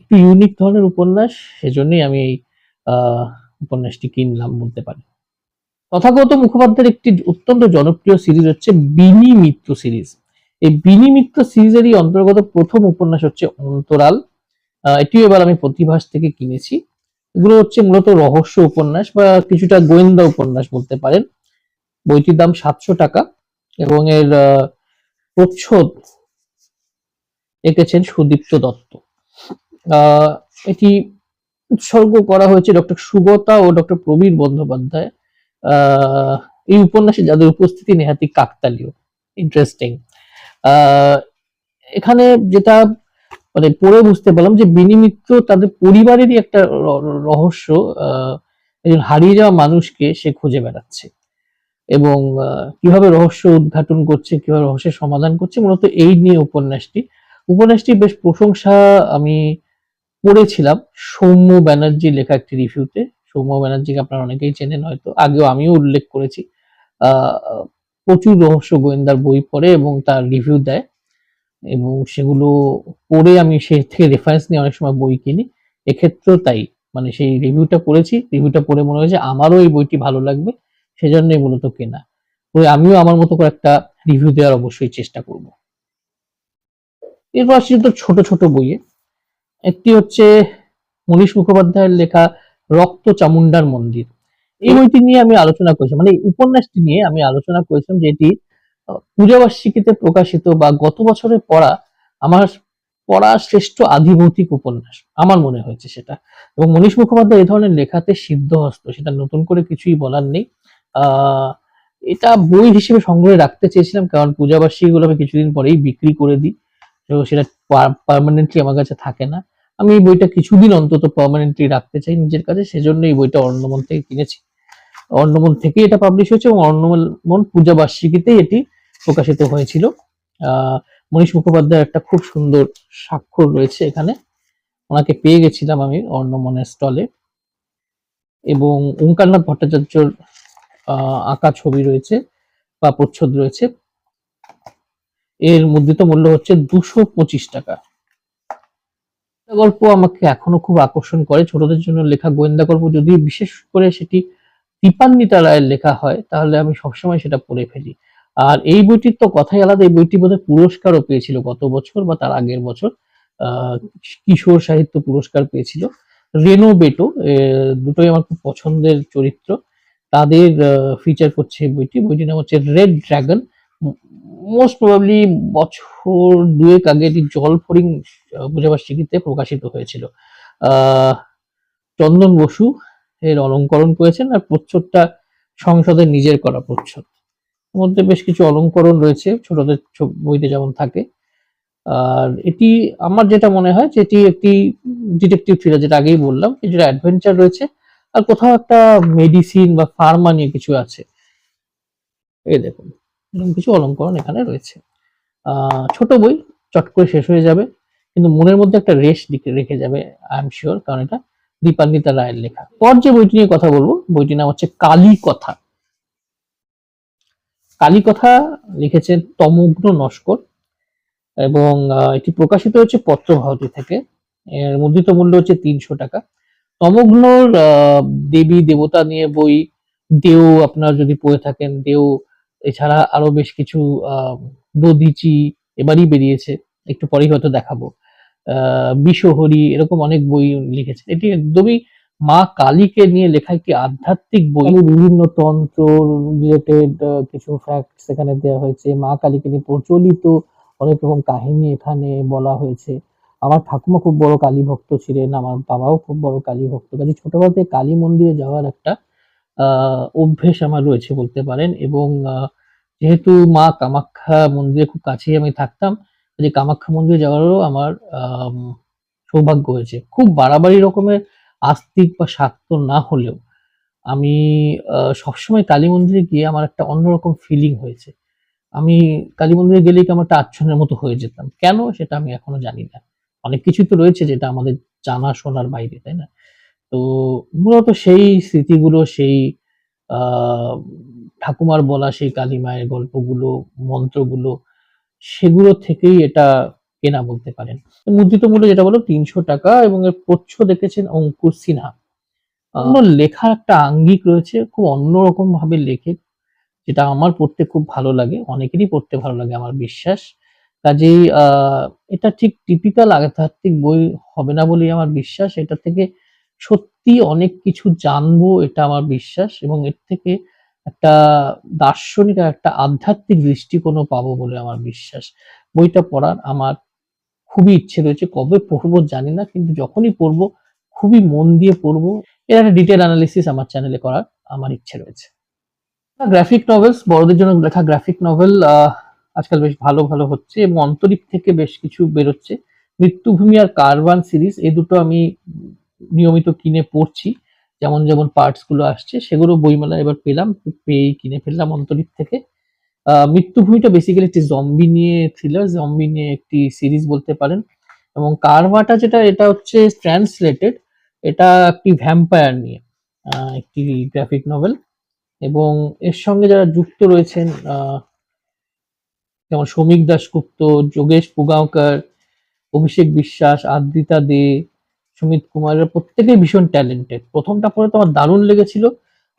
[SPEAKER 1] একটু ইউনিক ধরনের উপন্যাস, সেজন্যই আমি এই উপন্যাসটি কিনলাম বলতে পারি। তথাগত মুখোপাধ্যায়ের একটি অত্যন্ত জনপ্রিয় সিরিজ হচ্ছে বিনি মিত্র সিরিজ। এই বিনি মিত্র সিরিজেরই অন্তর্গত প্রথম উপন্যাস হচ্ছে অন্তরাল। এটিও এবার আমি প্রতিভাস থেকে কিনেছি। এগুলো হচ্ছে মূলত রহস্য উপন্যাস বা কিছুটা গোয়েন্দা উপন্যাস বলতে পারেন। বইটির দাম 700 টাকা এবং এর প্রচ্ছদ এঁকেছেন সুদীপ্ত দত্ত। এটি উৎসর্গ করা হয়েছে ডক্টর সুগতা ও ডক্টর প্রবীর বন্দ্যোপাধ্যায়। এই উপন্যাসে যাদের উপস্থিতি নেহাতি কাকতালীয়, ইন্টারেস্টিং। এখানে যেটা মানে পড়ে বুঝতে পারলাম যে বিনি মিত্র তাদের পরিবারেরই একটা রহস্য, একজন হারিয়ে যাওয়া মানুষকে সে খুঁজে বেড়াচ্ছে এবং কিভাবে রহস্য উদ্ঘাটন করছে, কিভাবে রহস্যের সমাধান করছে, মূলত এই নিয়ে উপন্যাসটি বেশ প্রশংসা আমি পড়েছিলাম সৌম্য ব্যানার্জি লেখা একটি রিভিউতে। সৌম্য ব্যানার্জিকে আপনারা অনেকেই চেনেন, হয়তো আগেও আমিও উল্লেখ করেছি। প্রচুর রহস্য গোয়েন্দার বই পড়ে এবং তার রিভিউ দেয় এবং সেগুলো পড়ে আমি সে থেকে রেফারেন্স নিয়ে অনেক সময় বই কিনি। এক্ষেত্রেও তাই, মানে সেই রিভিউটা পড়েছি, রিভিউটা পড়ে মনে হয়েছে আমারও এই বইটি ভালো লাগবে, সেজন্যই মূলত কেনা। আমিও আমার মতো করে একটা রিভিউ দেওয়ার অবশ্যই চেষ্টা করব। এরপর আসছি তো ছোট ছোট বইয়ে। একটি হচ্ছে মনীষ মুখোপাধ্যায়ের লেখা রক্ত চামুন্ডার মন্দির। এই বইটি নিয়ে আমি আলোচনা করেছি, মানে এই উপন্যাসটি নিয়ে আমি আলোচনা করেছিলাম যে এটি পূজাবার্ষিকীতে প্রকাশিত বা গত বছরে আমার পড়া শ্রেষ্ঠ আধিভৌতিক উপন্যাস আমার মনে হয়েছে সেটা। এবং মনীষ মুখোপাধ্যায় এই ধরনের লেখাতে সিদ্ধহস্ত, সেটা নতুন করে কিছুই বলার নেই। এটা বই হিসেবে সংগ্রহে রাখতে চেয়েছিলাম, কারণ পূজাবার্ষিকী গুলো আমি কিছুদিন পরেই বিক্রি করে দিই, তো সেটা পার্মানেন্টলি আমার কাছে থাকে না। আমি এই বইটা কিছুদিন অন্তত পার্মানেন্টলি রাখতে চাই নিজের কাছে, সেজন্য এই বইটা অর্ণমন থেকে কিনেছি। অর্ণমন থেকে এটা পাবলিশ হয়েছে এবং অর্ণমন পূজা বার্ষিকীতেই এটি প্রকাশিত হয়েছিল। মনীষ মুখোপাধ্যায়ের একটা খুব সুন্দর স্বাক্ষর রয়েছে এখানে, ওনাকে পেয়ে গেছিলাম আমি অর্ণমনের স্টলে। এবং ওঙ্কারনাথ ভট্টাচার্যর আঁকা ছবি রয়েছে বা প্রচ্ছদ রয়েছে। এর মুদ্রিত মূল্য হচ্ছে 225 টাকা। গল্প আমাকে এখনো খুব আকর্ষণ করে। ছোটদের জন্য লেখা গোয়েন্দা গল্প যদি বিশেষ করে সেটি দীপান্বিতা রায়ের লেখা হয়, তাহলে আমি সবসময় সেটা পড়ে ফেলি। আর এই বইটির তো কথাই আলাদা। এই বইটি বোধহয় পুরস্কারও পেয়েছিল গত বছর বা তার আগের বছর। কিশোর সাহিত্য পুরস্কার পেয়েছিল। রেনো বেটো, দুটোই আমার খুব পছন্দের চরিত্র, তাদের ফিচার করছে বইটি। বইটির নাম হচ্ছে রেড ড্রাগন। মোস্ট প্রবাবলি বছর দুয়েক আগে এটি জলফড়িং পূজাবার্ষিকীতে প্রকাশিত হয়েছিল। চন্দন বসু এর অলঙ্করণ করেছেন আর প্রচ্ছদটা সংসদের নিজের করা প্রচ্ছদ। মধ্যে বেশ কিছু অলঙ্করণ রয়েছে ছোটদের বইতে যেমন থাকে। আর এটি আমার যেটা মনে হয় যে এটি একটি ডিটেকটিভ থ্রিলার, যেটা আগেই বললাম, কিছুটা অ্যাডভেঞ্চার রয়েছে আর কোথাও একটা মেডিসিন বা ফার্মা নিয়ে কিছু আছে। এই দেখুন এরকম কিছু অলঙ্করণ এখানে রয়েছে। ছোট বই, চট করে শেষ হয়ে যাবে, কিন্তু মনের মধ্যে একটা রেশ রেখে যাবে আই এম শিওর, কারণ এটা দীপান্বিতা রায়ের লেখা। পর যে বইটি নিয়ে কথা বলবো, বইটির নাম হচ্ছে কালী কথা। কালী কথা লিখেছেন তমগ্ন নস্কর এবং এটি প্রকাশিত হচ্ছে পত্রভারতী থেকে। এর মুদ্রিত মূল্য হচ্ছে 300 টাকা। তমগ্নর দেবী দেবতা নিয়ে বই, দেও আপনার যদি পড়ে থাকেন, দেও এছাড়া আরো বেশ কিছু দধিচি এবারই বেরিয়েছে, একটু পরেই হয়তো দেখাবো। বিশ্বহরি, এরকম অনেক বই লিখেছেন। এটি একদমই মা কালীকে নিয়ে লেখা একটি আধ্যাত্মিক বই। বিভিন্ন তন্ত্র রিলেটেড কিছু ফ্যাক্ট সেখানে দেওয়া হয়েছে। মা কালীকে নিয়ে প্রচলিত অনেক রকম কাহিনী এখানে বলা হয়েছে। আমার ঠাকুমা খুব বড় কালী ভক্ত ছিলেন, আমার বাবাও খুব বড় কালী ভক্ত। কাজে ছোটবেলা থেকে কালী মন্দিরে যাওয়ার একটা অভ্যেস আমার রয়েছে বলতে পারেন। এবং যেহেতু মা কামাখ্যা মন্দিরের খুব কাছেই আমি থাকতাম, কাজে কামাখ্যা মন্দিরে যাওয়ারও আমার আম সৌভাগ্য হয়েছে। খুব বাড়াবাড়ি রকমের আস্তিক বা শাক্ত না হলেও আমি সবসময় কালী মন্দিরে গিয়ে আমার একটা অন্যরকম ফিলিং হয়েছে। আমি কালী মন্দিরে গেলেই কেমন একটা আচ্ছন্নের মতো হয়ে যেতাম। কেন? সেটা আমি এখনো জানি না। অনেক কিছুই তো রয়েছে যেটা আমাদের জানা শোনার বাইরে, তাই না? তো মূলত সেই স্মৃতিগুলো, সেই আ ঠাকুমার বলা সেই কালী মায়ের গল্পগুলো, মন্ত্রগুলো, সেগুলো থেকেই এটা কেনা বলতে পারেন। মুদ্রিত মূল্য যেটা বললাম ৳৩০০ এবং এর প্রচ্ছদ এঁকেছেন অঙ্কুর সিনহা। ওনার লেখার একটা আঙ্গিক রয়েছে, খুব অন্যরকম ভাবে লেখে, যেটা আমার পড়তে খুব ভালো লাগে। অনেকেরই পড়তে ভালো লাগে আমার বিশ্বাস। কাজেই এটা ঠিক টিপিক্যাল আধ্যাত্মিক বই হবে না বলেই আমার বিশ্বাস। এটা থেকে সত্যিই অনেক কিছু জানবো এটা আমার বিশ্বাস, এবং এর থেকে একটা দার্শনিক আর একটা আধ্যাত্মিক দৃষ্টিকোণও পাবো বলে আমার বিশ্বাস। বইটা পড়ার আমার খুবই ইচ্ছে রয়েছে। কবে পড়বো জানি না। কিন্তু যখনই পড়বো খুবই মন দিয়ে পড়বো। এর একটা ডিটেইল অ্যানালিসিস আমার চ্যানেলে করার আমার ইচ্ছে রয়েছে। গ্রাফিক নভেলস, বড়দের জন্য লেখা গ্রাফিক নভেল আজকাল বেশ ভালো, ভালো হচ্ছে এবং অন্তরীপ থেকে বেশ কিছু বেরোচ্ছে। মৃত্যুভূমি আর কারবান সিরিজ এই দুটো আমি নিয়মিত কিনে পড়ছি। যেমন, যেমন পার্টস গুলো আসছে সেগুলো বইমেলায় এবার পেলাম। পেয়েই কিনে ফেললাম অন্তরীপ থেকে। মৃত্যুভূমিটা বেসিক্যালি একটি জম্বি নিয়ে থ্রিলার, জম্বি নিয়ে একটি সিরিজ বলতে পারেন। এবং কারভাটা যেটা এটা হচ্ছে ট্রান্সলেটেড, এটা একটি ভ্যাম্পায়ার নিয়ে একটি গ্রাফিক নভেল। এবং এর সঙ্গে যারা যুক্ত রয়েছেন যেমন সৌমিক দাশগুপ্ত, যোগেশ পুগাওকর, অভিষেক বিশ্বাস, আদ্রিতা দে, সুমিত কুমার, এরা প্রত্যেকেই ভীষণ ট্যালেন্টেড। প্রথমটা পড়ে তো আমার দারুণ লেগেছিল।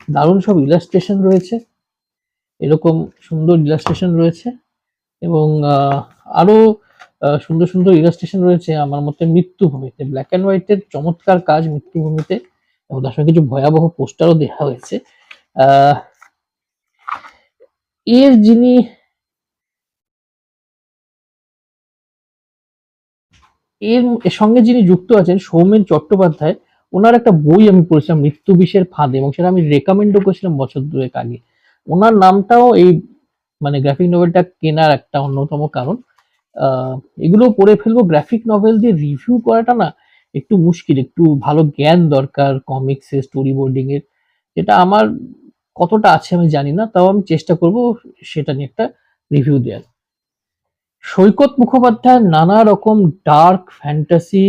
[SPEAKER 1] দারুণ সব ইলাস্ট্রেশন রয়েছে, এরকম সুন্দর ইলাস্ট্রেশন রয়েছে। এবং আরো সুন্দর সুন্দর ইলাস্ট্রেশন রয়েছে আমার মতে মৃত্যুভূমিতে। ব্ল্যাক অ্যান্ড হোয়াইটের চমৎকার কাজ মৃত্যুভূমিতে, এবং তার সঙ্গে কিছু ভয়াবহ পোস্টারও দেওয়া হয়েছে। আহ এর যিনি এর সঙ্গে যিনি যুক্ত আছেন সৌমেন চট্টোপাধ্যায়, ওনার একটা বই আমি পড়েছিলাম মৃত্যু বিষের ফাঁদে, এবং সেটা আমি রেকমেন্ডও করেছিলাম বছর দুয়েক আগে। ওনার নামটাও এই মানে গ্রাফিক নভেলটা কেনার একটা অন্যতম কারণ। এগুলো পড়ে ফেলবো। গ্রাফিক নভেল দিয়ে রিভিউ করাটা না একটু মুশকিল, একটু ভালো জ্ঞান দরকার কমিক্সের, স্টোরি বোর্ডিং এর, যেটা আমার কতটা আছে আমি জানি না, তাও আমি চেষ্টা করব সেটা নিয়ে একটা রিভিউ দেওয়ার। সৈকত মুখোপাধ্যায়ের নানা রকম ডার্ক ফ্যান্টাসি,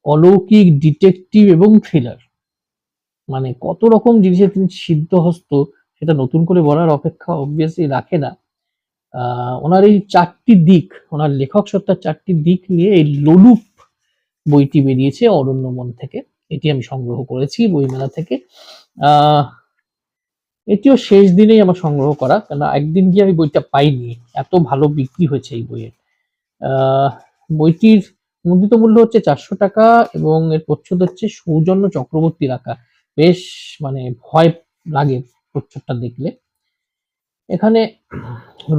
[SPEAKER 1] অলৌকিক, ডিটেকটিভ এবং থ্রিলার, মানে কত রকম জিনিসে তিনি সিদ্ধহস্ত, সেটা নতুন করে বলার অপেক্ষা অবভিয়াসলি রাখে না। ওনার এই চারটি দিক, ওনার লেখক সত্তার চারটি দিক নিয়ে এই লোলুপ বইটি বেরিয়েছে অরণ্যমন থেকে। এটি আমি সংগ্রহ করেছি বইমেলা থেকে। আহ এটিও শেষ দিনেই আমার সংগ্রহ করা, কেন একদিন গিয়ে আমি বইটা পাইনি, এত ভালো বিক্রি হয়েছে এই বইয়ের। আহ বইটির মুদ্রিত মূল্য হচ্ছে ৳400 এবং এর প্রচ্ছদ হচ্ছে সৌজন্য চক্রবর্তীর আঁকা। বেশ মানে ভয় লাগে প্রচ্ছদটা দেখলে। এখানে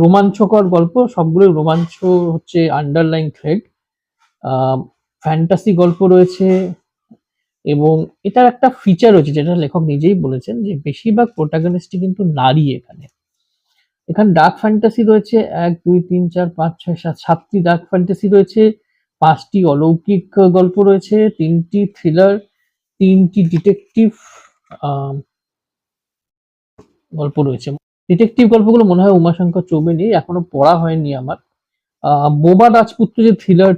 [SPEAKER 1] রোমাঞ্চকর গল্প, সবগুলোই রোমাঞ্চ হচ্ছে আন্ডারলাইন থ্রেড। ফ্যান্টাসি গল্প রয়েছে, এবং এটার একটা ফিচার রয়েছে যেটা লেখক নিজেই বলেছেন যে বেশিরভাগ প্রোটাগনিস্টই কিন্তু নারী। এখানে এখানে ডার্ক ফ্যান্টাসি রয়েছে ১, ২, ৩, ৪, ৫, ৬, ৭, ৭টি ডার্ক ফ্যান্টাসি রয়েছে, ৫টি অলৌকিক গল্প রয়েছে, ৩টি থ্রিলার, ৩টি ডিটেকটিভ গল্প রয়েছে। ডিটেকটিভ গল্পগুলো মনে হয় উমাশঙ্কর চৌবেনীর, এখনো পড়া হয়নি আমার। বোবা রাজপুত্র যে থ্রিলার,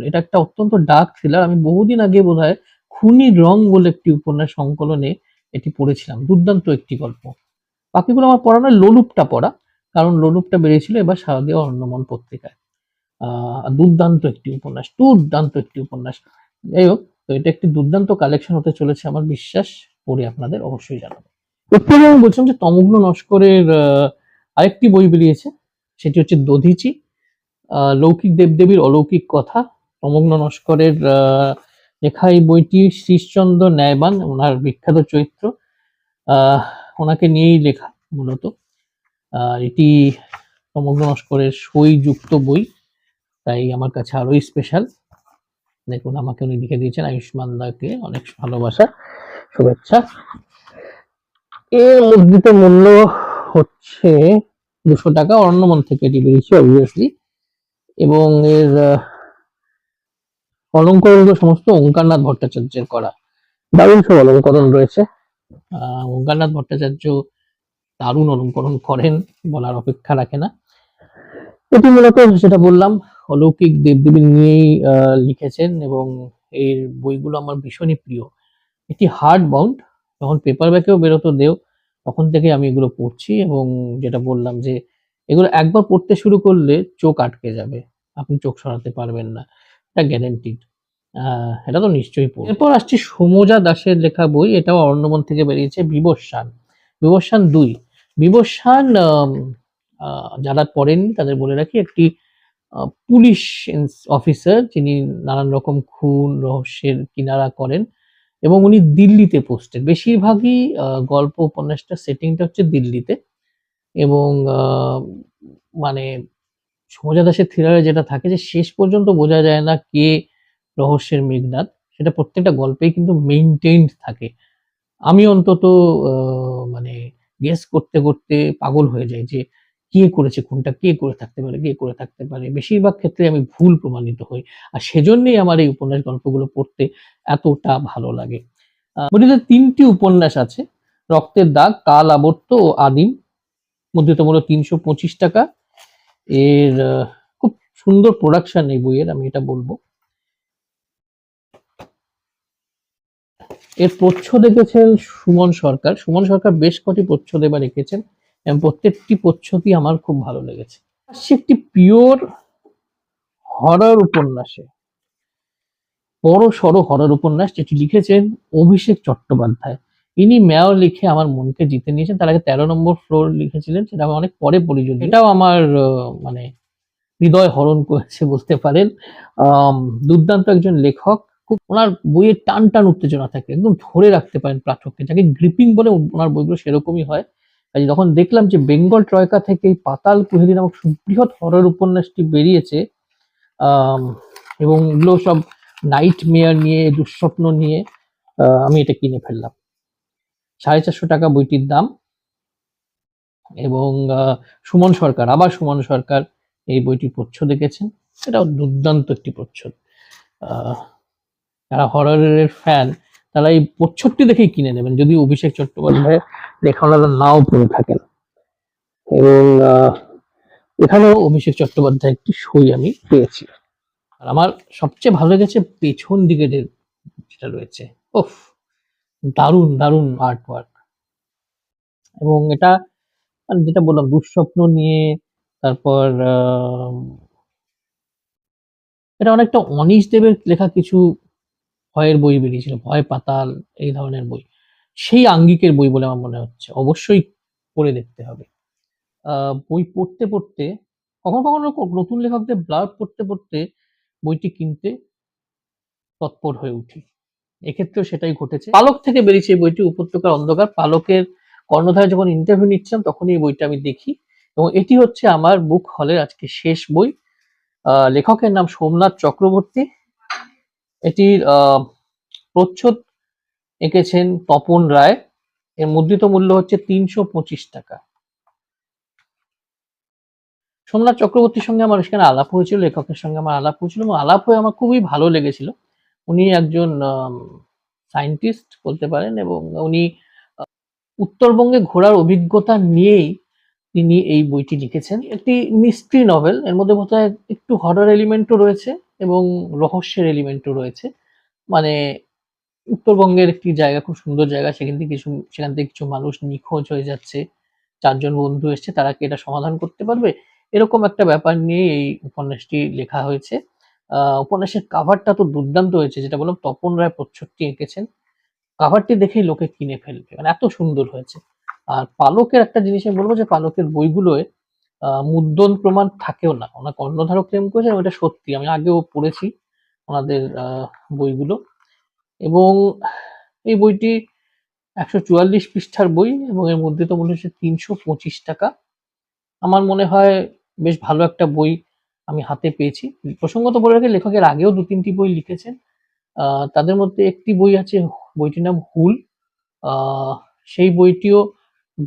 [SPEAKER 1] এটা একটা অত্যন্ত ডার্ক থ্রিলার। আমি বহুদিন আগে বোধহয় খুনি রং বলে একটি উপন্যাস সংকলনে এটি পড়েছিলাম। দুর্দান্ত একটি গল্প। বাকিগুলো আমার পড়া নয়, লোলুপটা পড়া, কারণ লোলুপটা বেরিয়েছিল এবার শারদীয় অরণ্যমন পত্রিকায়। দুর্দান্ত একটি উপন্যাস, দুর্দান্ত একটি উপন্যাস। যাই হোক, তো এটা একটি দুর্দান্ত কালেকশন হতে চলেছে আমার বিশ্বাস। পড়ে আপনাদের অবশ্যই জানাবো। এরপরে আমি বলছিলাম যে তমগ্ন নস্করের আরেকটি বই বেরিয়েছে, সেটি হচ্ছে দধিচি, লৌকিক দেবদেবীর অলৌকিক কথা। তমগ্ন নস্করের লেখা এই বইটি শ্রীশচন্দ্র ন্যায়বান, ওনার বিখ্যাত চরিত্র, আহ ওনাকে নিয়েই লেখা মূলত। এটি সমগ্র নস্করের সই যুক্ত বই, তাই আমার কাছে আরোই স্পেশাল। দেখুন, আমাকে উনি লিখে দিয়েছেন, আয়ুষ্মান দাকে অনেক ভালোবাসা, শুভেচ্ছা। এর মুদ্রিত মূল্য হচ্ছে 200 টাকা। অরণ্যমন থেকে এটি বেরিয়েছে অবভিয়াসলি, এবং এর অলঙ্করণগুলো সমস্ত ওঙ্কারনাথ ভট্টাচার্যের করা। দারুণ সব অলঙ্করণ রয়েছে। ওঙ্কারনাথ ভট্টাচার্য দারুণ অলঙ্করণ করেন, বলার অপেক্ষা রাখে না। এটি মূলত যেটা বললাম, অলৌকিক দেবদেবী নিয়েই লিখেছেন, এবং এর বইগুলো আমার ভীষণই প্রিয়। এটি হার্ড বাউন্ড, যখন পেপার ব্যাকেও বেরোতো দেও, তখন থেকে আমি এগুলো পড়ছি, এবং যেটা বললাম যে এগুলো একবার পড়তে শুরু করলে চোখ আটকে যাবে, আপনি চোখ সরাতে পারবেন না, এটা গ্যারেন্টিড। এটা তো নিশ্চয়ই পড়ব। এরপর আসছি সমজা দাসের লেখা বই, এটাও অরণ্যমন থেকে বেরিয়েছে, বিবস্বান। বিবস্বান 2। বিবস্বান যারা পড়েননি তাদের বলে রাখি, একটি পুলিশ অফিসার, যিনি নানান রকম খুন রহস্যের কিনারা করেন, এবং উনি দিল্লিতে পোস্টেড। বেশিরভাগই গল্প উপন্যাসটা সেটিংটা হচ্ছে দিল্লিতে, এবং মানে সমজা দাসের থ্রিলারে যেটা থাকে যে শেষ পর্যন্ত বোঝা যায় না কে রহস্যের মেঘনাদ, সেটা প্রত্যেকটা গল্পেই কিন্তু মেইনটেইনড থাকে। আমি অন্তত মানে গেস করতে করতে পাগল হয়ে যাই যে কে করেছে খুনটা, কে করে থাকতে পারে, কে করে থাকতে পারে। বেশিরভাগ ক্ষেত্রে আমি ভুল প্রমাণিত হই, আর সেজন্যই আমার এই উপন্যাস গল্পগুলো পড়তে এতটা ভালো লাগে। বইটিতে 3টি উপন্যাস আছে, রক্তের দাগ, কাল আবর্ত ও আদিম। মুদ্রিত মূল্য 325 টাকা। এর খুব সুন্দর প্রোডাকশন এই বইয়ের, আমি এটা বলবো। এর প্রচ্ছদ এঁকেছেন সুমন সরকার। সুমন সরকার বেশ কটি প্রচ্ছদ এবার এঁকেছেন, এবং প্রত্যেকটি প্রচ্ছদই আমার খুব ভালো লেগেছে। আসছে একটি পিওর হরর উপন্যাসে, বড় সড়ো হরর উপন্যাস, যেটি লিখেছেন অভিষেক চট্টোপাধ্যায়। ইনি মেয়র লিখে আমার মনকে জিতে নিয়েছেন। তার আগে 13 নম্বর ফ্লোর লিখেছিলেন, সেটা আমি অনেক পরে পড়ি, যদি এটাও আমার মানে হৃদয় হরণ করেছে বলতে পারেন। দুর্দান্ত একজন লেখক, খুব ওনার বইয়ের টান টান উত্তেজনা থাকে, একদম ধরে রাখতে পারেন পাঠককে, যাকে গ্রিপিং বলে ওনার বইগুলো সেরকমই হয়। কাজে যখন দেখলাম যে বেঙ্গল ট্রয়কা থেকে এই পাতাল কুহেলি নামক সুবৃহৎ হরর উপন্যাসটি বেরিয়েছে, এবং এগুলো সব নাইট মেয়ার নিয়ে, দুঃস্বপ্ন নিয়ে, আমি এটা কিনে ফেললাম। 450 টাকা বইটির দাম। এবং সুমন সরকার, আবার সুমন সরকার এই বইটি প্রচ্ছদ এঁকেছেন, এটাও দুর্দান্ত একটি প্রচ্ছদ। যারা হররের ফ্যান তারা এই প্রচ্ছদটি দেখেই কিনে নেবেন, যদি অভিষেক চট্টোপাধ্যায়ের লেখাটা নাও পড়ে থাকেন। এবং এখানেও অভিষেক চট্টোপাধ্যায় একটি সই আমি পেয়েছি। আর আমার সবচেয়ে ভালো লেগেছে পেছন দিকে যেটা রয়েছে, ওফ, দারুণ দারুণ আর্ট ওয়ার্ক। এবং এটা মানে যেটা বললাম, দুঃস্বপ্ন নিয়ে, তারপর এটা অনেকটা অনীশ দেবের লেখা কিছু ভয়ের বই বেরিয়েছিল, ভয় পাতাল, এই ধরনের বই, সেই আঙ্গিকের বই বলে আমার মনে হচ্ছে। অবশ্যই পড়ে দেখতে হবে। বই পড়তে পড়তে, কখনো কখনো নতুন লেখকদের ব্লার্ব পড়তে পড়তে বইটি কিনতে তৎপর হয়ে উঠি। এক্ষেত্রেও সেটাই ঘটেছে। পালক থেকে বেরিয়েছে এই বইটি, উপত্যকার অন্ধকার। পালকের কর্ণধারে যখন ইন্টারভিউ নিচ্ছিলাম তখনই এই বইটা আমি দেখি, এবং এটি হচ্ছে আমার বুক হলের আজকে শেষ বই। লেখকের নাম সোমনাথ চক্রবর্তী। এটির প্রচ্ছদ এঁকেছেন তপন রায়। এর মুদ্রিত মূল্য হচ্ছে 325 টাকা। সোমনাথ চক্রবর্তীর সঙ্গে আমার সেখানে আলাপ হয়েছিল, লেখকের সঙ্গে আমার আলাপ হয়েছিল, এবং আলাপ হয়ে আমার খুবই ভালো লেগেছিল। উনি একজন সায়েন্টিস্ট বলতে পারেন, এবং উনি উত্তরবঙ্গে ঘোরার অভিজ্ঞতা নিয়েই তিনি এই বইটি লিখেছেন। একটি মিস্ট্রি নভেল, এর মধ্যে বোধহয় একটু হরর এলিমেন্টও রয়েছে এবং রহস্যের এলিমেন্টও রয়েছে। মানে উত্তরবঙ্গের একটি জায়গা, খুব সুন্দর জায়গা, সেখান থেকে কিছু মানুষ নিখোঁজ হয়ে যাচ্ছে, 4 জন বন্ধু এসছে, তারা কি এটা সমাধান করতে পারবে, এরকম একটা ব্যাপার নিয়ে এই উপন্যাসটি লেখা হয়েছে। উপন্যাসের কাভারটা তো দুর্দান্ত হয়েছে, যেটা বললাম তপন রায় প্রচ্ছদটি এঁকেছেন। কাভারটি দেখেই লোকে কিনে ফেলবে, মানে এত সুন্দর হয়েছে। আর পালকের একটা জিনিস আমি বলবো, যে পালকের বইগুলোয় মুদ্রণ প্রমাণ থাকেও না। ওনার কর্ণধারও ক্লেম করেছেন, ওটা সত্যি, আমি আগেও পড়েছি ওনাদের বইগুলো। এবং এই বইটি ১৪৪ পৃষ্ঠার বই এবং এর মধ্যে তো মূল্য হচ্ছে ৩২৫ টাকা। আমার মনে হয় বেশ ভালো একটা বই আমি হাতে পেয়েছি। প্রসঙ্গত বলে রাখি লেখক এর আগেও ২-৩ টি বই লিখেছেন। তাদের মধ্যে একটি বই আছে, বইটির নাম 'হুল'। আ সেই বইটিও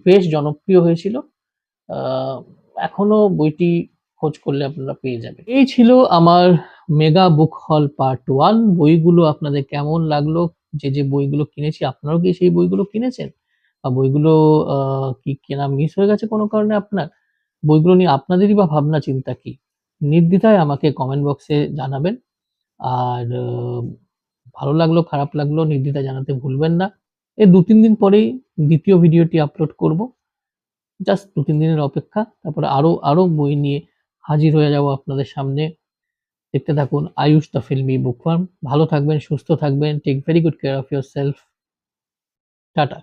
[SPEAKER 1] বেশ জনপ্রিয় হয়েছিল। আ এখনো বইটি খোঁজ করলে আপনারা পেয়ে যাবেন। এই ছিল আমার মেগা বুক হল পার্ট 1। বইগুলো আপনাদের কেমন লাগলো? যে বইগুলো কিনেছি আপনারাও কি সেই বইগুলো কিনেছেন? বা বইগুলো আ কি কেনা মিস হয়ে গেছে কোনো কারণে আপনার? বইগুলো নিয়ে আপনাদেরই বা ভাবনা চিন্তা কি? নির্দ্বিধায় আমাকে কমেন্ট বক্সে জানাবেন। আর ভালো লাগলো, খারাপ লাগলো নির্দ্বিধায় জানাতে ভুলবেন না। এর ২-৩ দিন পরেই দ্বিতীয় ভিডিওটি আপলোড করব। জাস্ট ২-৩ দিনের অপেক্ষা। তারপরে আরো বই নিয়ে হাজির হয়ে যাব আপনাদের সামনে। দেখতে থাকুন আয়ুষ দ্য ফিল্মি বুকওয়ার্ম। ভালো থাকবেন, সুস্থ থাকবেন। Take very good care of yourself. Tata.